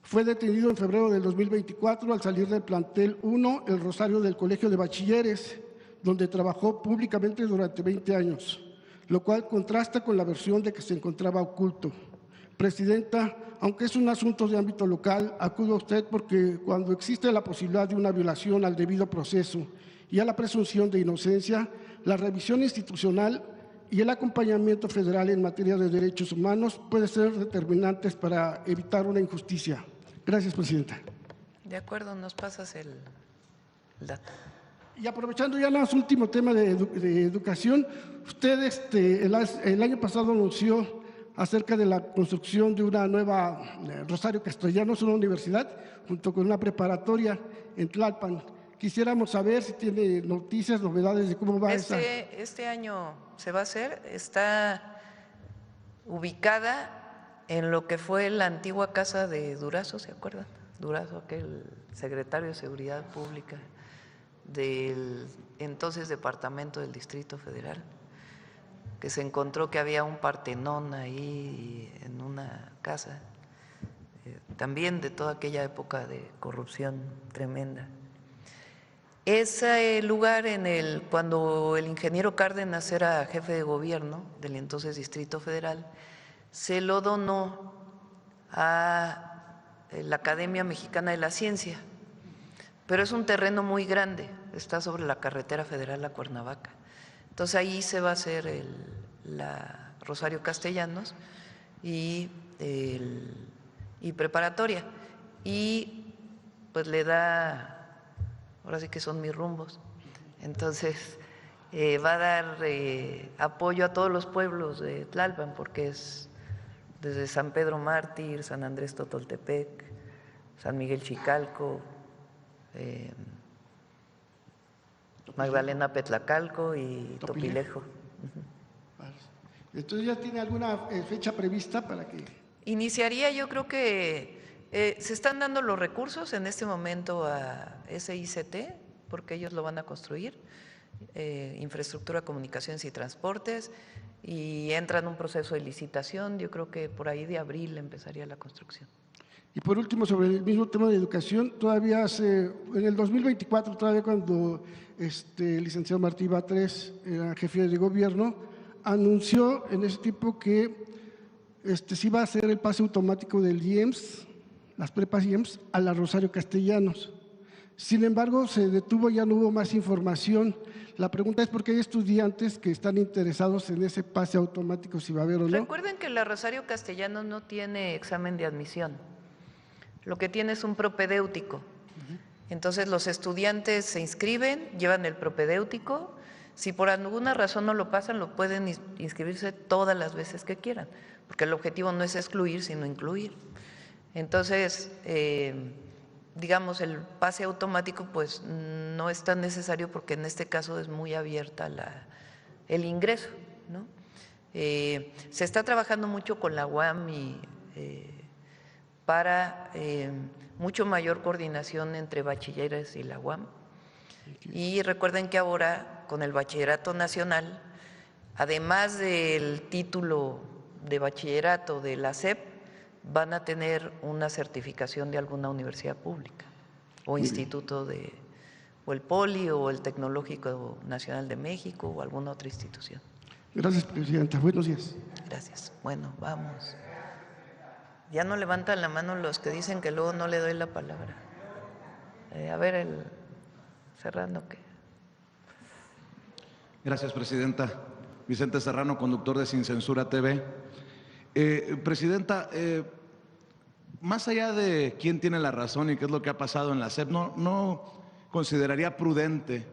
Fue detenido en febrero del 2024 al salir del plantel 1, el Rosario del Colegio de Bachilleres, donde trabajó públicamente durante 20 años, lo cual contrasta con la versión de que se encontraba oculto. Presidenta, aunque es un asunto de ámbito local, acudo a usted porque cuando existe la posibilidad de una violación al debido proceso y a la presunción de inocencia, la revisión institucional y el acompañamiento federal en materia de derechos humanos puede ser determinantes para evitar una injusticia. Gracias, Presidenta. De acuerdo, nos pasas el dato. Y aprovechando ya el último tema de educación, usted el año pasado anunció acerca de la construcción de una nueva Rosario Castellanos, una universidad, junto con una preparatoria en Tlalpan. Quisiéramos saber si tiene noticias, novedades de cómo va esa. Este año se va a hacer, está ubicada en lo que fue la antigua casa de Durazo, ¿se acuerdan? Durazo, aquel secretario de Seguridad Pública del entonces Departamento del Distrito Federal, que se encontró que había un Partenón ahí en una casa, también de toda aquella época de corrupción tremenda. Ese lugar cuando el ingeniero Cárdenas era jefe de gobierno del entonces Distrito Federal, se lo donó a la Academia Mexicana de la Ciencia, pero es un terreno muy grande, está sobre la carretera federal a Cuernavaca. Entonces ahí se va a hacer la Rosario Castellanos y preparatoria, y pues le da, ahora sí que son mis rumbos, entonces va a dar apoyo a todos los pueblos de Tlalpan, porque es desde San Pedro Mártir, San Andrés Totoltepec, San Miguel Chicalco, Magdalena Petlacalco y Topilejo. Entonces, ¿ya tiene alguna fecha prevista para que...? Iniciaría, yo creo que se están dando los recursos en este momento a SICT, porque ellos lo van a construir, infraestructura, comunicaciones y transportes, y entra en un proceso de licitación. Yo creo que por ahí de abril empezaría la construcción. Y por último, sobre el mismo tema de educación, todavía en el 2024, todavía cuando el licenciado Martí Batres era jefe de gobierno, anunció en ese tiempo que se iba a hacer el pase automático del IEMS, las prepas IEMS, a la Rosario Castellanos. Sin embargo, se detuvo, ya no hubo más información. La pregunta es por qué hay estudiantes que están interesados en ese pase automático, si va a haber o no. Recuerden que la Rosario Castellanos no tiene examen de admisión. Lo que tiene es un propedéutico. Entonces los estudiantes se inscriben, llevan el propedéutico. Si por alguna razón no lo pasan, lo pueden inscribirse todas las veces que quieran, porque el objetivo no es excluir, sino incluir. Entonces, digamos, el pase automático pues no es tan necesario porque en este caso es muy abierta el ingreso, ¿no? Se está trabajando mucho con la UAM para mucho mayor coordinación entre bachilleres y la UAM. Y recuerden que ahora con el Bachillerato Nacional, además del título de bachillerato de la SEP, van a tener una certificación de alguna universidad pública o instituto o el Poli o el Tecnológico Nacional de México o alguna otra institución. Gracias, presidenta. Buenos días. Gracias. Bueno, vamos. Ya no levantan la mano los que dicen que luego no le doy la palabra. A ver, el Serrano, ¿qué? Gracias, presidenta. Vicente Serrano, conductor de Sin Censura TV. Presidenta, más allá de quién tiene la razón y qué es lo que ha pasado en la SEP, ¿no consideraría prudente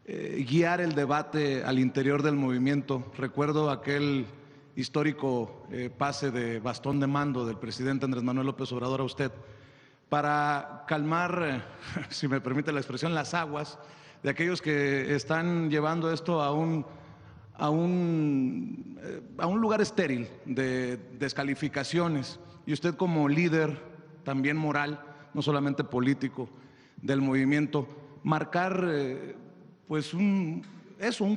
guiar el debate al interior del movimiento? Recuerdo aquel histórico pase de bastón de mando del presidente Andrés Manuel López Obrador a usted para calmar, si me permite la expresión, las aguas de aquellos que están llevando esto a un lugar estéril de un y usted como líder también moral, no solamente político, del movimiento, marcar pues un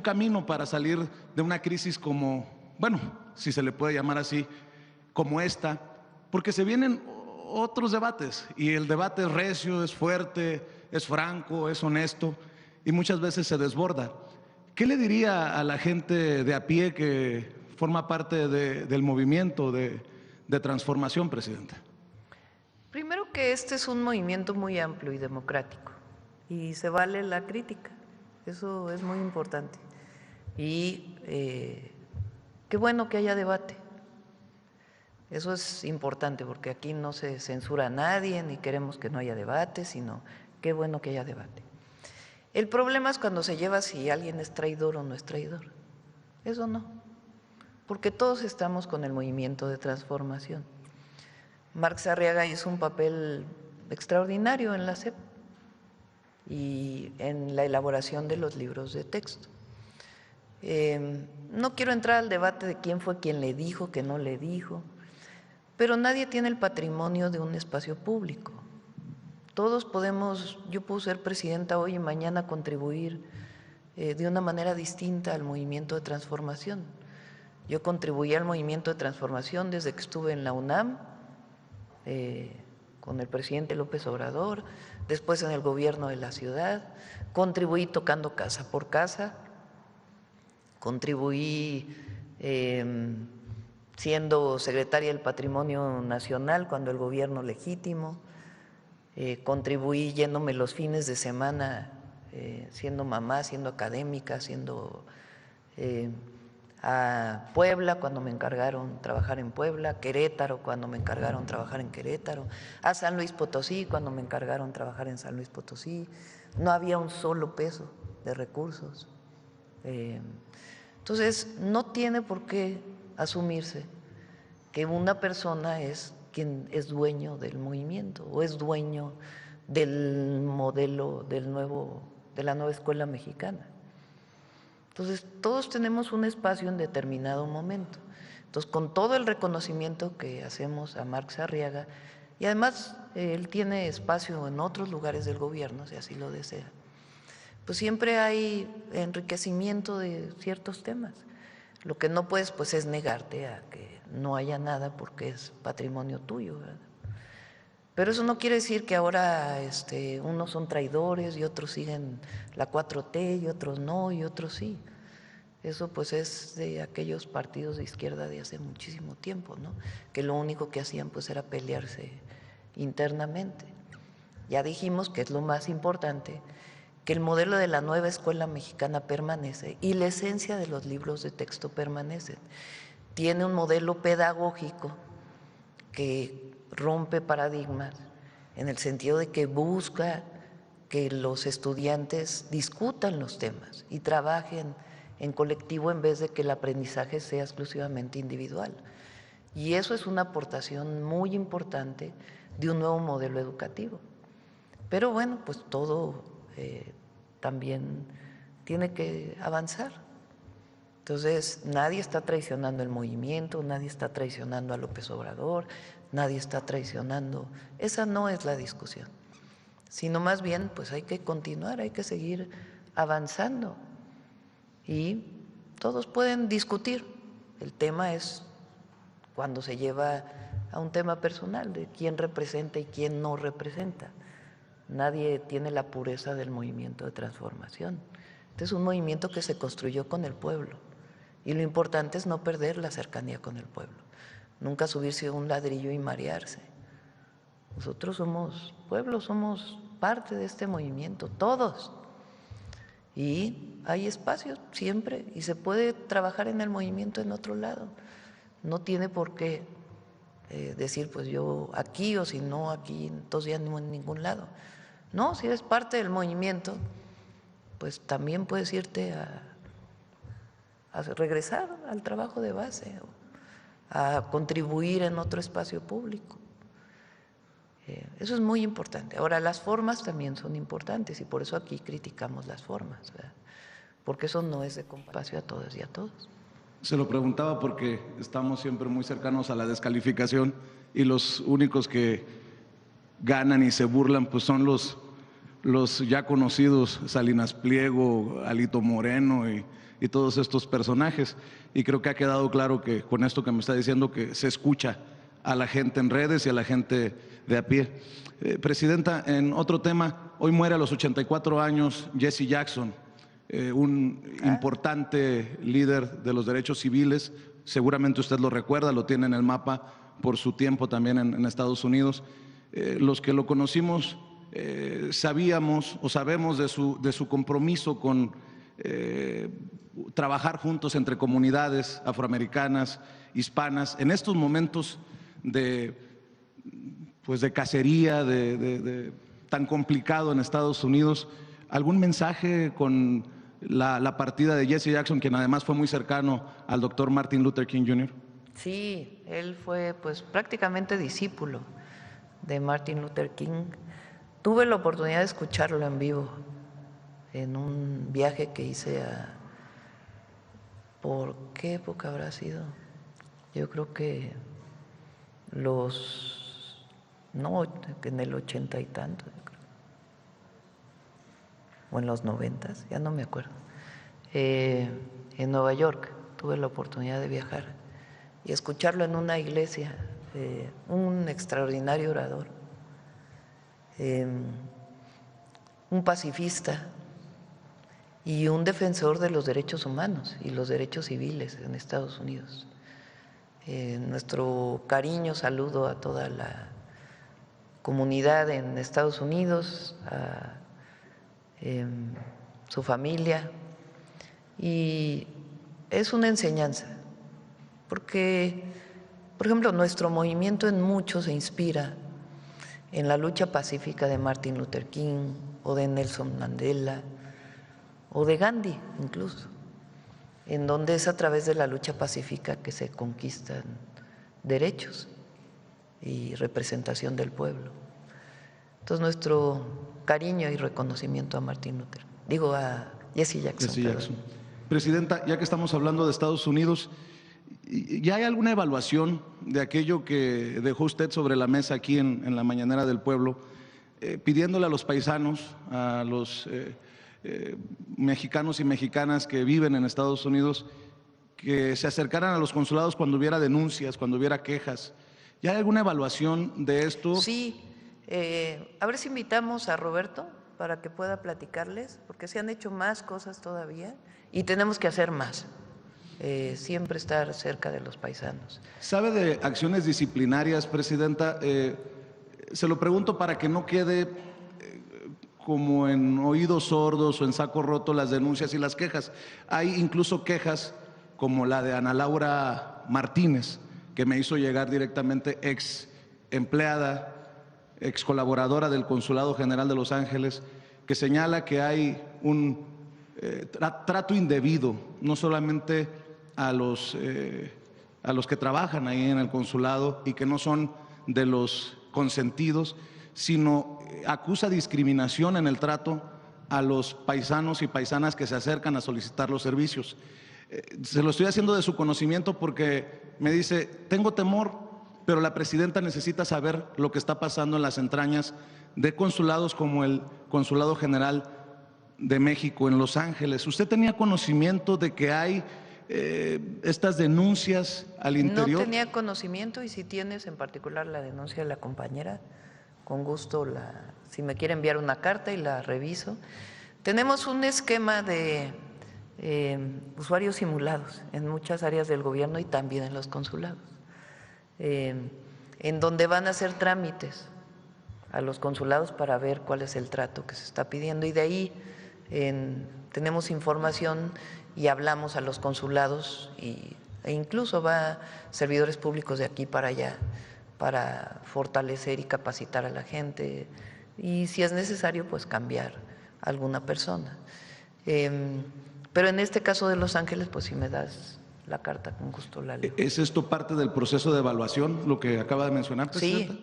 camino para salir de una crisis como, bueno, si se le puede llamar así, como esta, porque se vienen otros debates y el debate es recio, es fuerte, es franco, es honesto y muchas veces se desborda. ¿Qué le diría a la gente de a pie que forma parte del movimiento de transformación, presidenta? Primero que este es un movimiento muy amplio y democrático y se vale la crítica, eso es muy importante. Y qué bueno que haya debate, eso es importante porque aquí no se censura a nadie ni queremos que no haya debate, sino qué bueno que haya debate. El problema es cuando se lleva si alguien es traidor o no es traidor. Eso no, porque todos estamos con el movimiento de transformación. Marx Arriaga hizo un papel extraordinario en la SEP y en la elaboración de los libros de texto. No quiero entrar al debate de quién fue quien le dijo, que no le dijo, pero nadie tiene el patrimonio de un espacio público. Todos podemos, yo puedo ser presidenta hoy y mañana contribuir de una manera distinta al movimiento de transformación. Yo contribuí al movimiento de transformación desde que estuve en la UNAM, con el presidente López Obrador, después en el gobierno de la ciudad, contribuí tocando casa por casa, contribuí siendo secretaria del Patrimonio Nacional cuando el gobierno legítimo, contribuí yéndome los fines de semana, siendo mamá, siendo académica, siendo a Puebla cuando me encargaron trabajar en Puebla, Querétaro cuando me encargaron trabajar en Querétaro, a San Luis Potosí cuando me encargaron trabajar en San Luis Potosí. No había un solo peso de recursos. Entonces, no tiene por qué asumirse que una persona es quien es dueño del movimiento o es dueño del modelo del nuevo de la nueva escuela mexicana. Entonces, todos tenemos un espacio en determinado momento. Entonces, con todo el reconocimiento que hacemos a Marx Arriaga, y además él tiene espacio en otros lugares del gobierno, si así lo desea, pues siempre hay enriquecimiento de ciertos temas. Lo que no puedes, pues, es negarte a que no haya nada porque es patrimonio tuyo, ¿verdad? Pero eso no quiere decir que ahora unos son traidores y otros siguen la 4T y otros no y otros sí. Eso pues es de aquellos partidos de izquierda de hace muchísimo tiempo, ¿no? Que lo único que hacían pues era pelearse internamente. Ya dijimos que es lo más importante, que el modelo de la nueva escuela mexicana permanece y la esencia de los libros de texto permanecen. Tiene un modelo pedagógico que rompe paradigmas en el sentido de que busca que los estudiantes discutan los temas y trabajen en colectivo en vez de que el aprendizaje sea exclusivamente individual. Y eso es una aportación muy importante de un nuevo modelo educativo. Pero bueno, pues todo también tiene que avanzar. Entonces, nadie está traicionando el movimiento, nadie está traicionando a López Obrador, nadie está traicionando. Esa no es la discusión, sino más bien, pues hay que continuar, hay que seguir avanzando y todos pueden discutir. El tema es cuando se lleva a un tema personal de quién representa y quién no representa. Nadie tiene la pureza del movimiento de transformación. Este es un movimiento que se construyó con el pueblo y lo importante es no perder la cercanía con el pueblo. Nunca subirse a un ladrillo y marearse. Nosotros somos pueblo, somos parte de este movimiento, todos. Y hay espacios siempre y se puede trabajar en el movimiento en otro lado. No tiene por qué decir, pues yo aquí o si no aquí, entonces ya no en ningún lado. No, si eres parte del movimiento, pues también puedes irte a regresar al trabajo de base, a contribuir en otro espacio público. Eso es muy importante. Ahora, las formas también son importantes y por eso aquí criticamos las formas, ¿verdad? Porque eso no es de compasión a todas y a todos. Se lo preguntaba porque estamos siempre muy cercanos a la descalificación y los únicos que ganan y se burlan pues son los ya conocidos Salinas Pliego, Alito Moreno y todos estos personajes. Y creo que ha quedado claro que con esto que me está diciendo que se escucha a la gente en redes y a la gente de a pie. Presidenta, en otro tema, hoy muere a los 84 años Jesse Jackson, un importante líder de los derechos civiles. Seguramente usted lo recuerda, lo tiene en el mapa por su tiempo también en Estados Unidos. Los que lo conocimos sabíamos o sabemos de su compromiso con trabajar juntos entre comunidades afroamericanas, hispanas, en estos momentos de cacería, tan complicado en Estados Unidos. ¿Algún mensaje con la partida de Jesse Jackson, quien además fue muy cercano al doctor Martin Luther King Jr.? Sí, él fue pues prácticamente discípulo de Martin Luther King. Tuve la oportunidad de escucharlo en vivo en un viaje que hice ¿por qué época habrá sido? Yo creo que en el 80 y tanto, o en los 90, ya no me acuerdo. En Nueva York tuve la oportunidad de viajar y escucharlo en una iglesia, un extraordinario orador, un pacifista y un defensor de los derechos humanos y los derechos civiles en Estados Unidos. Nuestro cariño, saludo a toda la comunidad en Estados Unidos, a su familia, y es una enseñanza, porque, por ejemplo, nuestro movimiento en mucho se inspira en la lucha pacífica de Martin Luther King o de Nelson Mandela o de Gandhi incluso, en donde es a través de la lucha pacífica que se conquistan derechos y representación del pueblo. Entonces, nuestro cariño y reconocimiento a Martin Luther. digo a Jesse Jackson. Jesse Jackson. Presidenta, ya que estamos hablando de Estados Unidos, ¿ya hay alguna evaluación de aquello que dejó usted sobre la mesa aquí en la Mañanera del Pueblo, pidiéndole a los paisanos, a los mexicanos y mexicanas que viven en Estados Unidos, que se acercaran a los consulados cuando hubiera denuncias, cuando hubiera quejas? ¿Ya hay alguna evaluación de esto? Sí, a ver si invitamos a Roberto para que pueda platicarles, porque se han hecho más cosas todavía y tenemos que hacer más. Siempre estar cerca de los paisanos. ¿Sabe de acciones disciplinarias, Presidenta? Se lo pregunto para que no quede como en oídos sordos o en saco roto las denuncias y las quejas. Hay incluso quejas como la de Ana Laura Martínez, que me hizo llegar directamente, ex empleada, ex colaboradora del Consulado General de Los Ángeles, que señala que hay un trato indebido, no solamente a los que trabajan ahí en el consulado y que no son de los consentidos, sino acusa discriminación en el trato a los paisanos y paisanas que se acercan a solicitar los servicios. Se lo estoy haciendo de su conocimiento porque me dice, tengo temor, pero la presidenta necesita saber lo que está pasando en las entrañas de consulados como el Consulado General de México en Los Ángeles. ¿Usted tenía conocimiento de que hay estas denuncias al interior? No tenía conocimiento, y si tienes en particular la denuncia de la compañera, con gusto si me quiere enviar una carta y la reviso. Tenemos un esquema de usuarios simulados en muchas áreas del gobierno y también en los consulados, en donde van a hacer trámites a los consulados para ver cuál es el trato que se está pidiendo, y de ahí tenemos información y hablamos a los consulados e incluso va servidores públicos de aquí para allá para fortalecer y capacitar a la gente y si es necesario pues cambiar a alguna persona. Pero en este caso de Los Ángeles, pues si me das la carta, con gusto la leo. ¿Es esto parte del proceso de evaluación, lo que acaba de mencionar, Presidenta?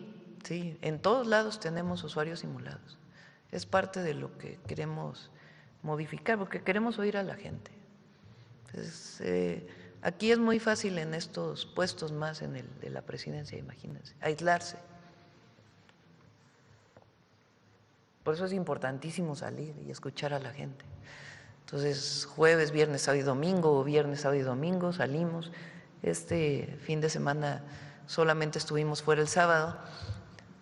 Sí, en todos lados tenemos usuarios simulados. Es parte de lo que queremos modificar, porque queremos oír a la gente. Entonces, aquí es muy fácil en estos puestos más en el de la presidencia, imagínense, aislarse. Por eso es importantísimo salir y escuchar a la gente. Entonces, jueves, viernes, sábado y domingo, o viernes, sábado y domingo salimos. Este fin de semana solamente estuvimos fuera el sábado,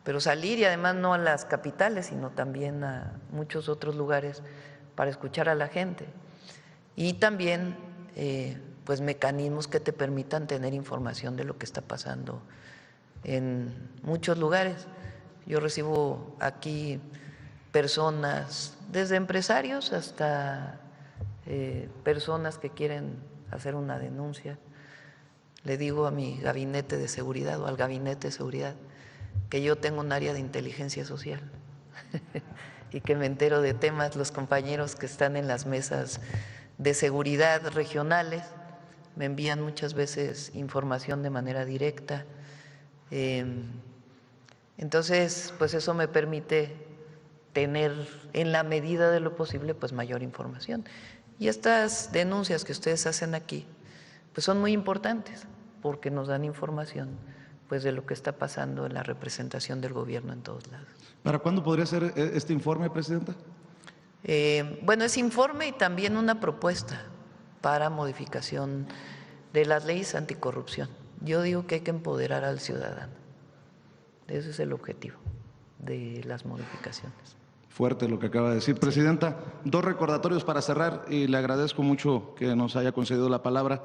pero salir, y además no a las capitales, sino también a muchos otros lugares para escuchar a la gente. Y también pues mecanismos que te permitan tener información de lo que está pasando en muchos lugares. Yo recibo aquí personas, desde empresarios hasta personas que quieren hacer una denuncia. Le digo a mi gabinete de seguridad o al gabinete de seguridad que yo tengo un área de inteligencia social y que me entero de temas, los compañeros que están en las mesas de seguridad regionales me envían muchas veces información de manera directa. Entonces, pues eso me permite tener en la medida de lo posible pues mayor información. Y estas denuncias que ustedes hacen aquí pues son muy importantes porque nos dan información pues de lo que está pasando en la representación del gobierno en todos lados. ¿Para cuándo podría ser este informe, Presidenta? Bueno, es informe y también una propuesta para modificación de las leyes anticorrupción. Yo digo que hay que empoderar al ciudadano. Ese es el objetivo de las modificaciones. Fuerte lo que acaba de decir, Presidenta. Dos recordatorios para cerrar y le agradezco mucho que nos haya concedido la palabra.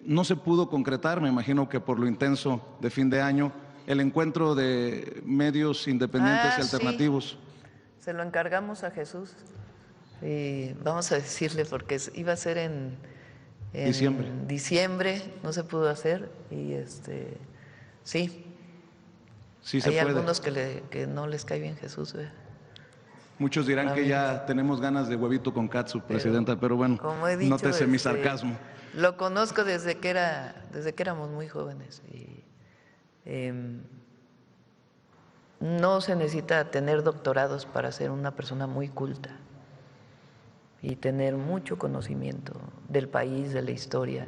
No se pudo concretar, me imagino que por lo intenso de fin de año, el encuentro de medios independientes y alternativos. Sí. Se lo encargamos a Jesús y vamos a decirle porque iba a ser en diciembre, no se pudo hacer y sí se hay puede. Algunos que no les cae bien Jesús. Muchos dirán que ya tenemos ganas de huevito con catsup, Presidenta, pero bueno, nótese mi sarcasmo. Lo conozco desde que éramos muy jóvenes y no se necesita tener doctorados para ser una persona muy culta. y tener mucho conocimiento del país, de la historia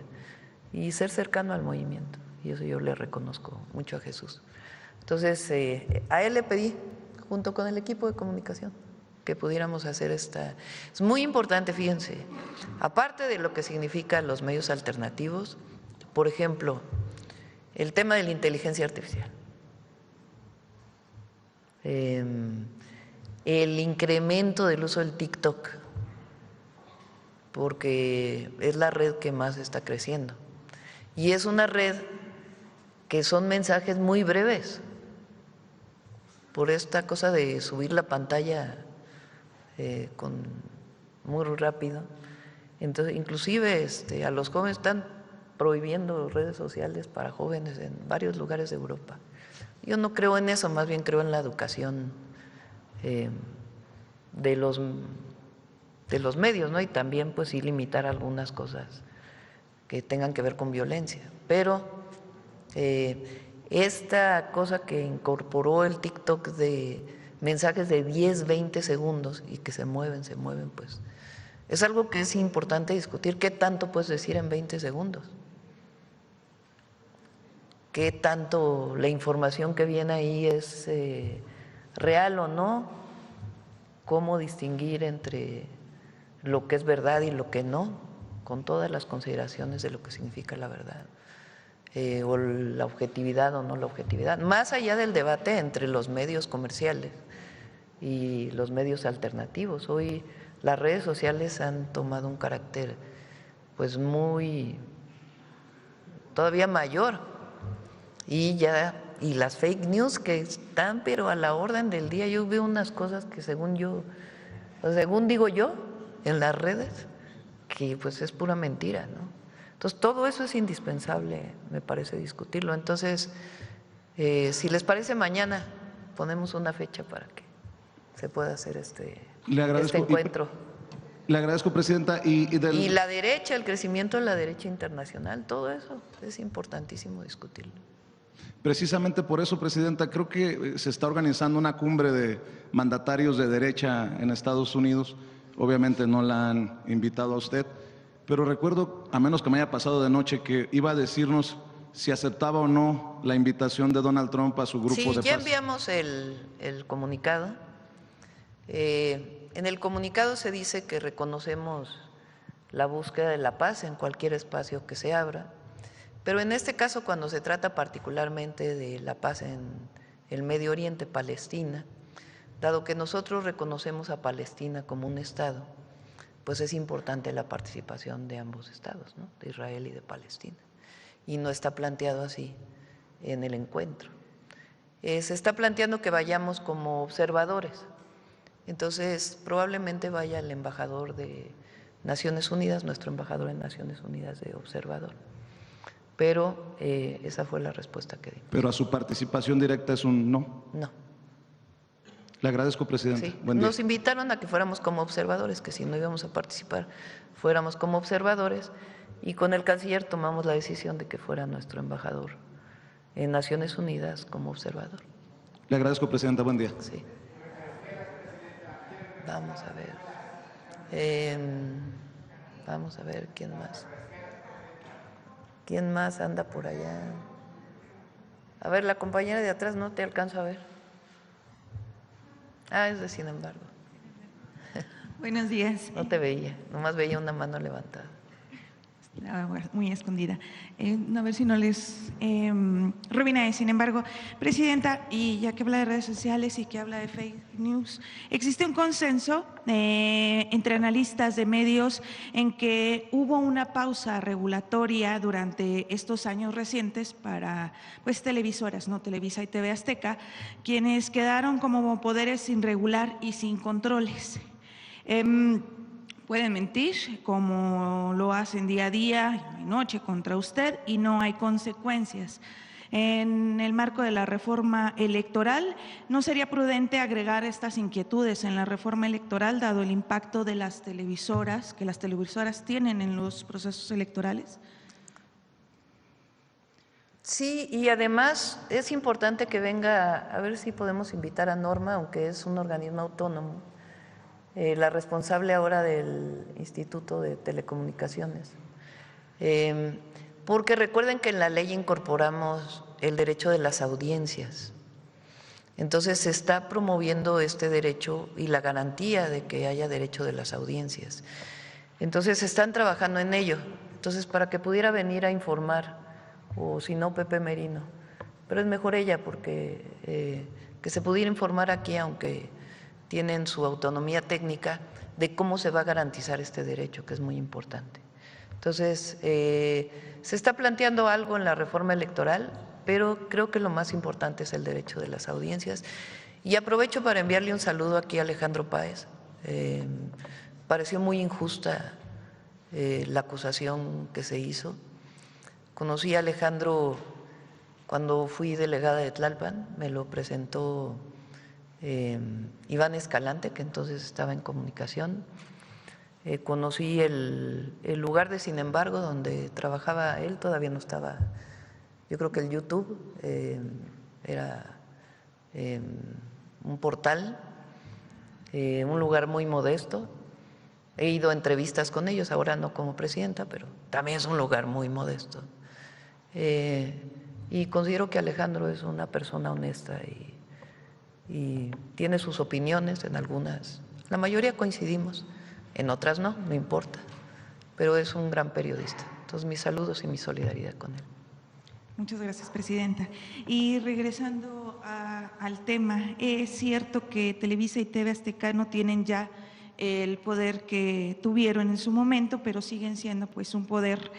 y ser cercano al movimiento. Y eso yo le reconozco mucho a Jesús. Entonces, a él le pedí, junto con el equipo de comunicación, que pudiéramos hacer esta… Es muy importante, fíjense, aparte de lo que significan los medios alternativos, por ejemplo, el tema de la inteligencia artificial, el incremento del uso del TikTok, porque es la red que más está creciendo. Y es una red que son mensajes muy breves, por esta cosa de subir la pantalla muy rápido. Entonces, inclusive a los jóvenes están prohibiendo redes sociales para jóvenes en varios lugares de Europa. Yo no creo en eso, más bien creo en la educación de los medios, ¿no? Y también pues sí limitar algunas cosas que tengan que ver con violencia. Pero esta cosa que incorporó el TikTok de mensajes de 10, 20 segundos y que se mueven, pues es algo que es importante discutir. ¿Qué tanto puedes decir en 20 segundos? ¿Qué tanto la información que viene ahí es real o no? ¿Cómo distinguir entre lo que es verdad y lo que no? Con todas las consideraciones de lo que significa la verdad. O la objetividad o no la objetividad, más allá del debate entre los medios comerciales y los medios alternativos. Hoy las redes sociales han tomado un carácter pues todavía mayor, y las fake news que están pero a la orden del día. Yo veo unas cosas que según digo yo en las redes, que pues es pura mentira, ¿no? Entonces, todo eso es indispensable, me parece, discutirlo. Entonces, si les parece, mañana ponemos una fecha para que se pueda hacer este encuentro. Le agradezco, Presidenta. Y la derecha, el crecimiento de la derecha internacional, todo eso es importantísimo discutirlo. Precisamente por eso, Presidenta, creo que se está organizando una cumbre de mandatarios de derecha en Estados Unidos. Obviamente no la han invitado a usted, pero recuerdo, a menos que me haya pasado de noche, que iba a decirnos si aceptaba o no la invitación de Donald Trump a su grupo de paz. Sí, ya enviamos el comunicado. En el comunicado se dice que reconocemos la búsqueda de la paz en cualquier espacio que se abra, pero en este caso, cuando se trata particularmente de la paz en el Medio Oriente, Palestina, dado que nosotros reconocemos a Palestina como un Estado, pues es importante la participación de ambos estados, ¿no? De Israel y de Palestina. Y no está planteado así en el encuentro. Se está planteando que vayamos como observadores. Entonces, probablemente vaya el embajador de Naciones Unidas, nuestro embajador en Naciones Unidas de observador. Pero esa fue la respuesta que di. Pero a su participación directa es un no. No. Le agradezco, Presidente. Sí. Buen día. Nos invitaron a que fuéramos como observadores, que si no íbamos a participar, fuéramos como observadores, y con el canciller tomamos la decisión de que fuera nuestro embajador en Naciones Unidas como observador. Le agradezco, Presidenta. Buen día. Sí. Vamos a ver quién más. ¿Quién más anda por allá? A ver, la compañera de atrás, no te alcanzo a ver. Es de sin embargo. Buenos días. No te veía, nomás veía una mano levantada. Muy escondida. A ver si no les… Rubina, sin embargo, Presidenta, y ya que habla de redes sociales y que habla de fake news, existe un consenso entre analistas de medios en que hubo una pausa regulatoria durante estos años recientes para pues televisoras, ¿no? Televisa y TV Azteca, quienes quedaron como poderes sin regular y sin controles. Pueden mentir como lo hacen día a día y noche contra usted y no hay consecuencias. En el marco de la reforma electoral, ¿no sería prudente agregar estas inquietudes en la reforma electoral dado el impacto de las televisoras, que las televisoras tienen en los procesos electorales? Sí, y además es importante que venga, a ver si podemos invitar a Norma, aunque es un organismo autónomo, la responsable ahora del Instituto de Telecomunicaciones. Porque recuerden que en la ley incorporamos el derecho de las audiencias. Entonces se está promoviendo este derecho y la garantía de que haya derecho de las audiencias. Entonces están trabajando en ello. Entonces para que pudiera venir a informar, o si no Pepe Merino, pero es mejor ella porque que se pudiera informar aquí, aunque tienen su autonomía técnica, de cómo se va a garantizar este derecho, que es muy importante. Entonces, se está planteando algo en la reforma electoral, pero creo que lo más importante es el derecho de las audiencias. Y aprovecho para enviarle un saludo aquí a Alejandro Páez. Pareció muy injusta la acusación que se hizo. Conocí a Alejandro cuando fui delegada de Tlalpan, me lo presentó Iván Escalante, que entonces estaba en comunicación. Conocí el lugar de Sin embargo, donde trabajaba él, todavía no estaba, yo creo que el YouTube era un portal, un lugar muy modesto. He ido a entrevistas con ellos, ahora no como presidenta, pero también es un lugar muy modesto. Y considero que Alejandro es una persona honesta y tiene sus opiniones, en algunas, la mayoría coincidimos, en otras no importa, pero es un gran periodista. Entonces, mis saludos y mi solidaridad con él. Muchas gracias, presidenta. Y regresando al tema, es cierto que Televisa y TV Azteca no tienen ya el poder que tuvieron en su momento, pero siguen siendo pues un poder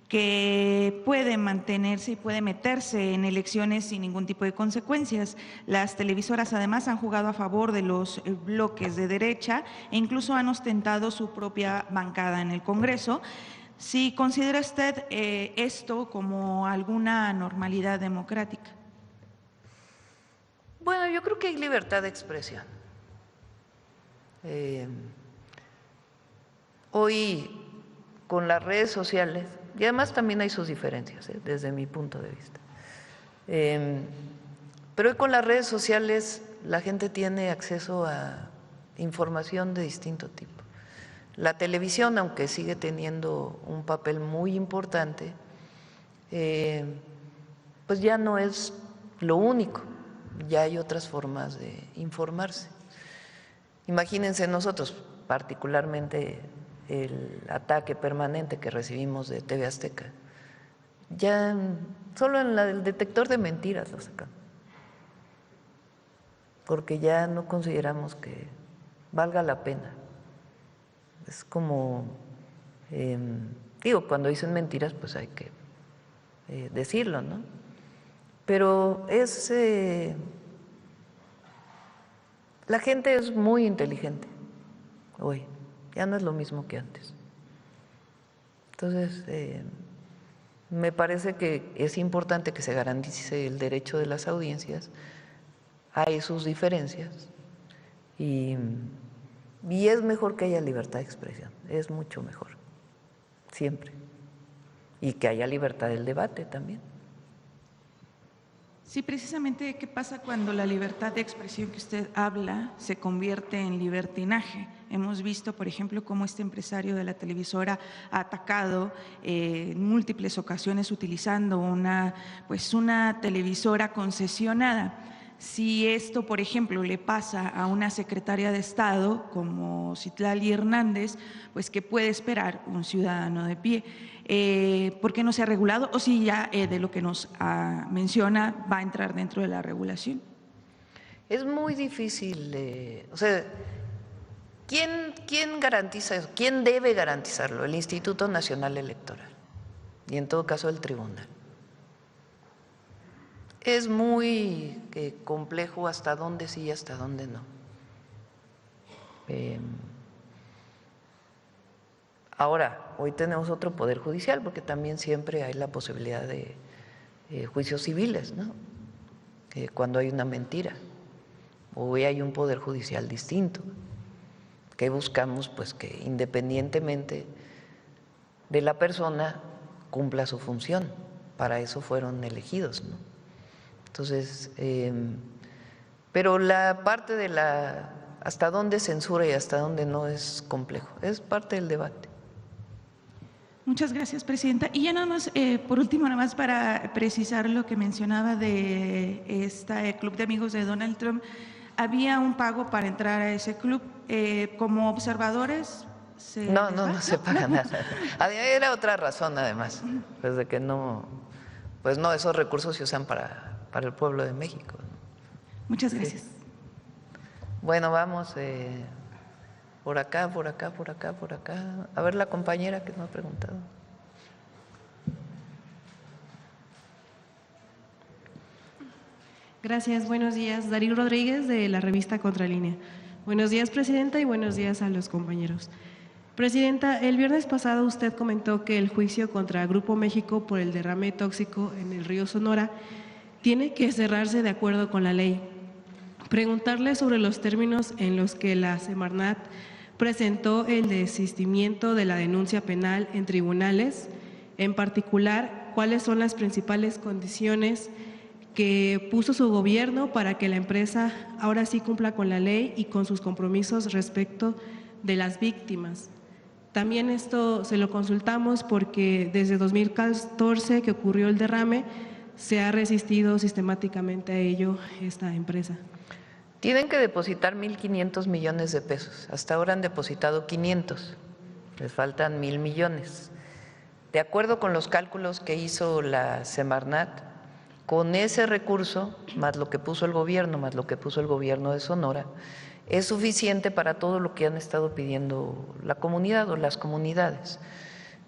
que puede mantenerse y puede meterse en elecciones sin ningún tipo de consecuencias. Las televisoras además han jugado a favor de los bloques de derecha e incluso han ostentado su propia bancada en el Congreso. ¿Sí considera usted esto como alguna normalidad democrática? Bueno, yo creo que hay libertad de expresión. Hoy, con las redes sociales, y además también hay sus diferencias, desde mi punto de vista. Pero hoy con las redes sociales la gente tiene acceso a información de distinto tipo. La televisión, aunque sigue teniendo un papel muy importante, pues ya no es lo único, ya hay otras formas de informarse. Imagínense nosotros, particularmente el ataque permanente que recibimos de TV Azteca, ya solo en el detector de mentiras lo sacan, porque ya no consideramos que valga la pena. Es como, digo, cuando dicen mentiras, pues hay que decirlo, ¿no? Pero la gente es muy inteligente hoy, ya no es lo mismo que antes. Entonces, me parece que es importante que se garantice el derecho de las audiencias. Hay sus diferencias y es mejor que haya libertad de expresión, es mucho mejor, siempre. Y que haya libertad del debate también. Sí, precisamente, ¿qué pasa cuando la libertad de expresión que usted habla se convierte en libertinaje? Hemos visto, por ejemplo, cómo este empresario de la televisora ha atacado en múltiples ocasiones utilizando una televisora concesionada. Si esto, por ejemplo, le pasa a una secretaria de Estado como Citlali Hernández, pues ¿qué puede esperar un ciudadano de pie? ¿Por qué no se ha regulado? O si ya de lo que nos menciona va a entrar dentro de la regulación. Es muy difícil, o sea, ¿quién garantiza eso? ¿Quién debe garantizarlo? El Instituto Nacional Electoral y en todo caso el tribunal. Es muy complejo hasta dónde sí y hasta dónde no. Ahora, hoy tenemos otro poder judicial porque también siempre hay la posibilidad de juicios civiles, ¿no? Cuando hay una mentira. Hoy hay un poder judicial distinto que buscamos pues que independientemente de la persona cumpla su función. Para eso fueron elegidos, ¿no? Entonces, pero la parte de la hasta dónde censura y hasta dónde no es complejo. Es parte del debate. Muchas gracias, Presidenta. Y ya nada más, por último, nada más para precisar lo que mencionaba de este club de amigos de Donald Trump, había un pago para entrar a ese club. Como observadores, no se paga nada. Era otra razón, además, pues de que no, pues no, esos recursos se usan para el pueblo de México. Muchas gracias. Sí. Bueno, vamos por acá. A ver la compañera que me ha preguntado. Gracias, buenos días. Darío Rodríguez de la revista Contralínea. Buenos días, Presidenta, y buenos días a los compañeros. Presidenta, el viernes pasado usted comentó que el juicio contra Grupo México por el derrame tóxico en el río Sonora tiene que cerrarse de acuerdo con la ley. Preguntarle sobre los términos en los que la Semarnat presentó el desistimiento de la denuncia penal en tribunales, en particular, cuáles son las principales condiciones que puso su gobierno para que la empresa ahora sí cumpla con la ley y con sus compromisos respecto de las víctimas. También esto se lo consultamos porque desde 2014 que ocurrió el derrame se ha resistido sistemáticamente a ello esta empresa. Tienen que depositar 1.500 millones de pesos. Hasta ahora han depositado 500. Les faltan 1.000 millones. De acuerdo con los cálculos que hizo la Semarnat, con ese recurso, más lo que puso el gobierno, más lo que puso el gobierno de Sonora, es suficiente para todo lo que han estado pidiendo la comunidad o las comunidades.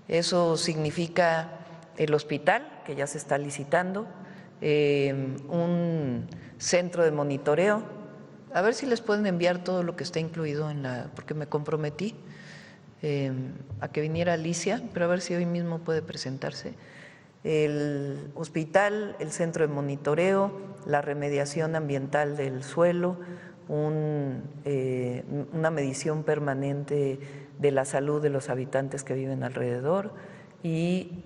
Eso significa el hospital, que ya se está licitando, un centro de monitoreo. A ver si les pueden enviar todo lo que está incluido en la, porque me comprometí a que viniera Alicia, pero a ver si hoy mismo puede presentarse. El hospital, el centro de monitoreo, la remediación ambiental del suelo, una medición permanente de la salud de los habitantes que viven alrededor y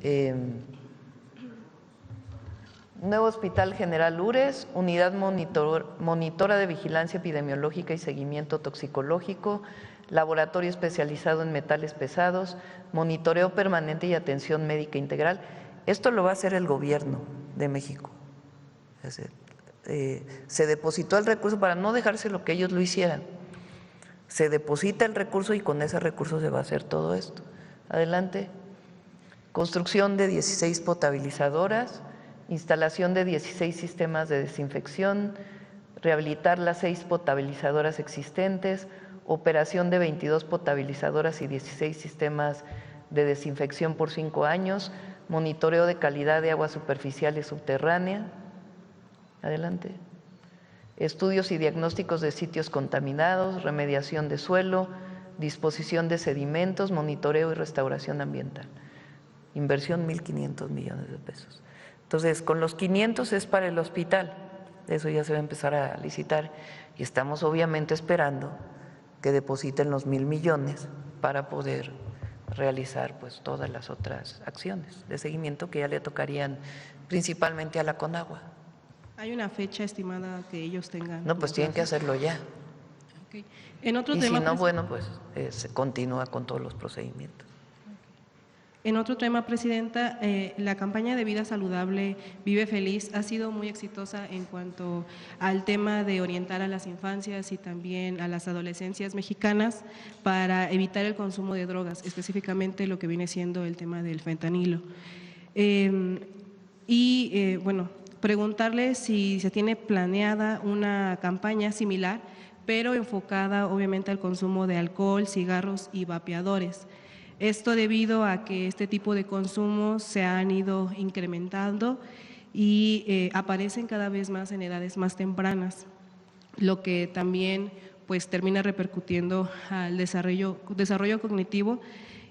nuevo Hospital General Ures, unidad monitora de vigilancia epidemiológica y seguimiento toxicológico, laboratorio especializado en metales pesados, monitoreo permanente y atención médica integral. Esto lo va a hacer el gobierno de México. Se depositó el recurso para no dejarse lo que ellos lo hicieran. Se deposita el recurso y con ese recurso se va a hacer todo esto. Adelante. Construcción de 16 potabilizadoras, instalación de 16 sistemas de desinfección, rehabilitar las 6 potabilizadoras existentes, operación de 22 potabilizadoras y 16 sistemas de desinfección por 5 años, monitoreo de calidad de agua superficial y subterránea. Adelante. Estudios y diagnósticos de sitios contaminados, remediación de suelo, disposición de sedimentos, monitoreo y restauración ambiental. Inversión 1.500 millones de pesos. Entonces, con los 500 es para el hospital, eso ya se va a empezar a licitar y estamos obviamente esperando que depositen los 1.000 millones para poder realizar pues todas las otras acciones de seguimiento que ya le tocarían principalmente a la Conagua. ¿Hay una fecha estimada que ellos tengan? No, pues tienen que hacerlo ya. Okay. En otro y tema, si no, bueno, pues se continúa con todos los procedimientos. En otro tema, Presidenta, la campaña de Vida Saludable, Vive Feliz, ha sido muy exitosa en cuanto al tema de orientar a las infancias y también a las adolescencias mexicanas para evitar el consumo de drogas, específicamente lo que viene siendo el tema del fentanilo. Bueno, preguntarle si se tiene planeada una campaña similar, pero enfocada obviamente al consumo de alcohol, cigarros y vapeadores. Esto debido a que este tipo de consumos se han ido incrementando y aparecen cada vez más en edades más tempranas, lo que también pues termina repercutiendo al desarrollo cognitivo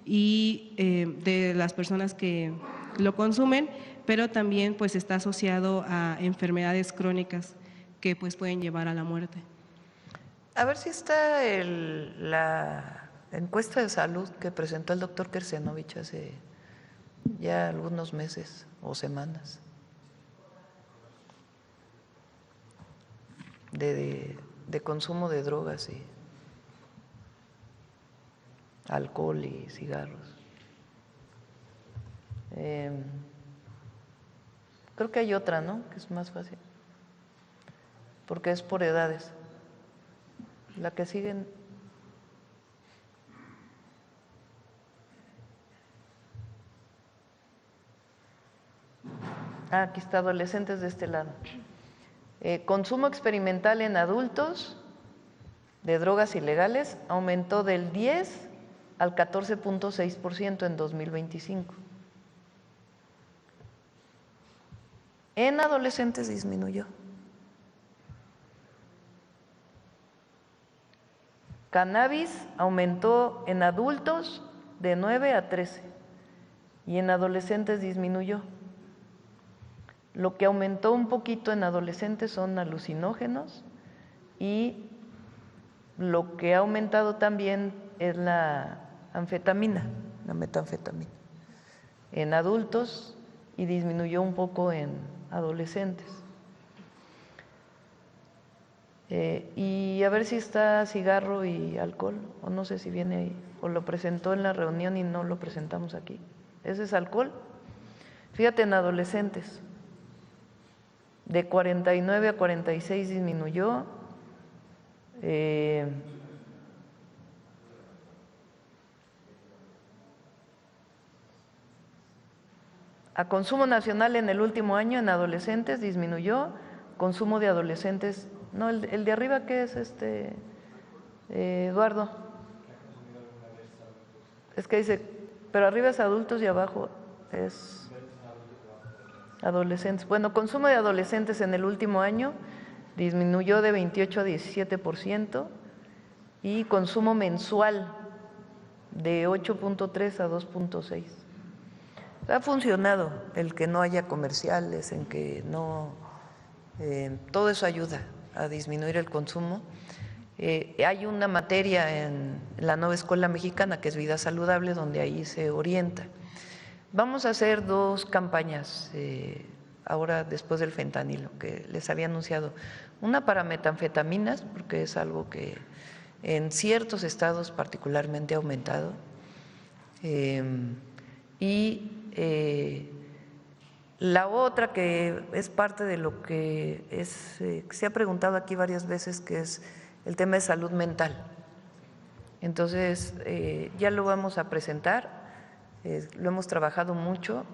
y de las personas que lo consumen, pero también pues está asociado a enfermedades crónicas que pues pueden llevar a la muerte. A ver si está la encuesta de salud que presentó el doctor Kersenovich hace ya algunos meses o semanas de consumo de drogas y alcohol y cigarros. Creo que hay otra, ¿no?, que es más fácil, porque es por edades. La que siguen. Aquí está, adolescentes de este lado. Consumo experimental en adultos de drogas ilegales aumentó del 10 al 14.6% en 2025. En adolescentes disminuyó. Cannabis aumentó en adultos de 9 a 13 y en adolescentes disminuyó. Lo que aumentó un poquito en adolescentes son alucinógenos y lo que ha aumentado también es la anfetamina, la metanfetamina, en adultos y disminuyó un poco en adolescentes. Y a ver si está cigarro y alcohol, o no sé si viene ahí, o lo presentó en la reunión y no lo presentamos aquí. ¿Ese es alcohol? Fíjate, en adolescentes, de 49 a 46 disminuyó. A consumo nacional en el último año en adolescentes disminuyó, consumo de adolescentes, no, el de arriba, ¿qué es Eduardo? Es que dice, pero arriba es adultos y abajo es adolescentes. Bueno, consumo de adolescentes en el último año disminuyó de 28 a 17% y consumo mensual de 8.3 a 2.6. Ha funcionado el que no haya comerciales, en que no, todo eso ayuda a disminuir el consumo. Hay una materia en la nueva escuela mexicana que es Vida Saludable, donde ahí se orienta. Vamos a hacer 2 campañas ahora después del fentanilo que les había anunciado. Una para metanfetaminas, porque es algo que en ciertos estados particularmente ha aumentado. La otra, que es parte de lo que se ha preguntado aquí varias veces, que es el tema de salud mental. Entonces, ya lo vamos a presentar, lo hemos trabajado mucho.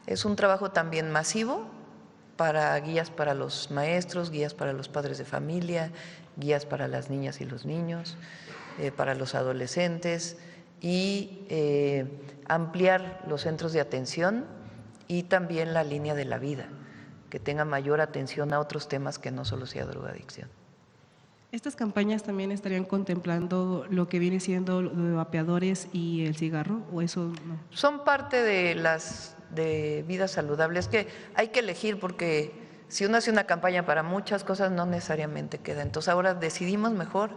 Es un trabajo también masivo para guías para los maestros, guías para los padres de familia, guías para las niñas y los niños, para los adolescentes y ampliar los centros de atención y también la línea de la vida, que tenga mayor atención a otros temas que no solo sea drogadicción. ¿Estas campañas también estarían contemplando lo que viene siendo los vapeadores y el cigarro, o eso no? Son parte de las de vida saludable. Es que hay que elegir, porque si uno hace una campaña para muchas cosas no necesariamente queda. Entonces ahora decidimos mejor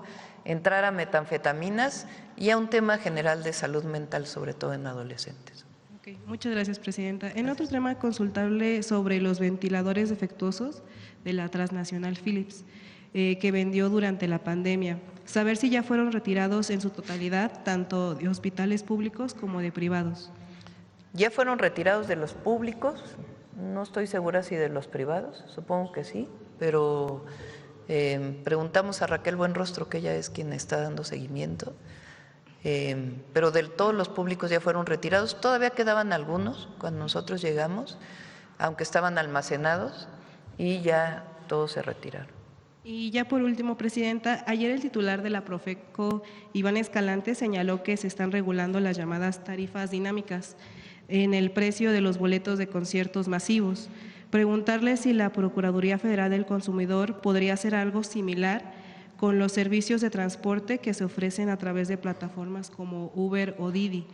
entrar a metanfetaminas y a un tema general de salud mental, sobre todo en adolescentes. Okay, muchas gracias, Presidenta. En otro tema consultable sobre los ventiladores defectuosos de la transnacional Philips, que vendió durante la pandemia. Saber si ya fueron retirados en su totalidad, tanto de hospitales públicos como de privados. Ya fueron retirados de los públicos, no estoy segura si de los privados, supongo que sí, pero preguntamos a Raquel Buenrostro, que ella es quien está dando seguimiento, pero de todos los públicos ya fueron retirados. Todavía quedaban algunos cuando nosotros llegamos, aunque estaban almacenados, y ya todos se retiraron. Y ya por último, Presidenta, ayer el titular de la Profeco, Iván Escalante, señaló que se están regulando las llamadas tarifas dinámicas en el precio de los boletos de conciertos masivos. Preguntarle si la Procuraduría Federal del Consumidor podría hacer algo similar con los servicios de transporte que se ofrecen a través de plataformas como Uber o Didi.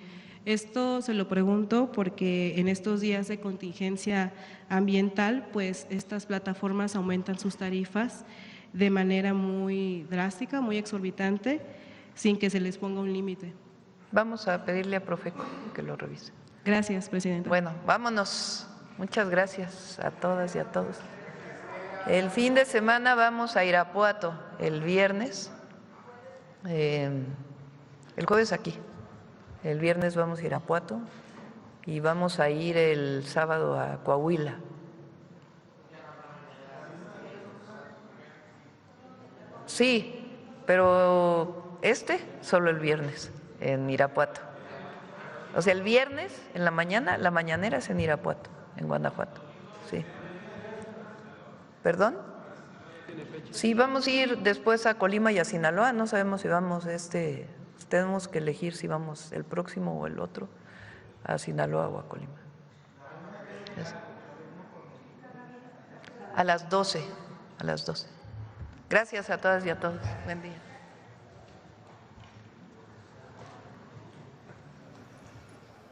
Esto se lo pregunto porque en estos días de contingencia ambiental, pues estas plataformas aumentan sus tarifas de manera muy drástica, muy exorbitante, sin que se les ponga un límite. Vamos a pedirle a Profeco que lo revise. Gracias, Presidenta. Bueno, vámonos. Muchas gracias a todas y a todos. El fin de semana vamos a Irapuato, el viernes, el jueves aquí, El viernes vamos a Irapuato y vamos a ir el sábado a Coahuila. Sí, pero solo el viernes en Irapuato. O sea, el viernes en la mañana, la mañanera es en Irapuato, en Guanajuato. Sí. ¿Perdón? Sí, vamos a ir después a Colima y a Sinaloa. No sabemos si vamos tenemos que elegir si vamos el próximo o el otro a Sinaloa o a Colima. A las 12. Gracias a todas y a todos. Buen día.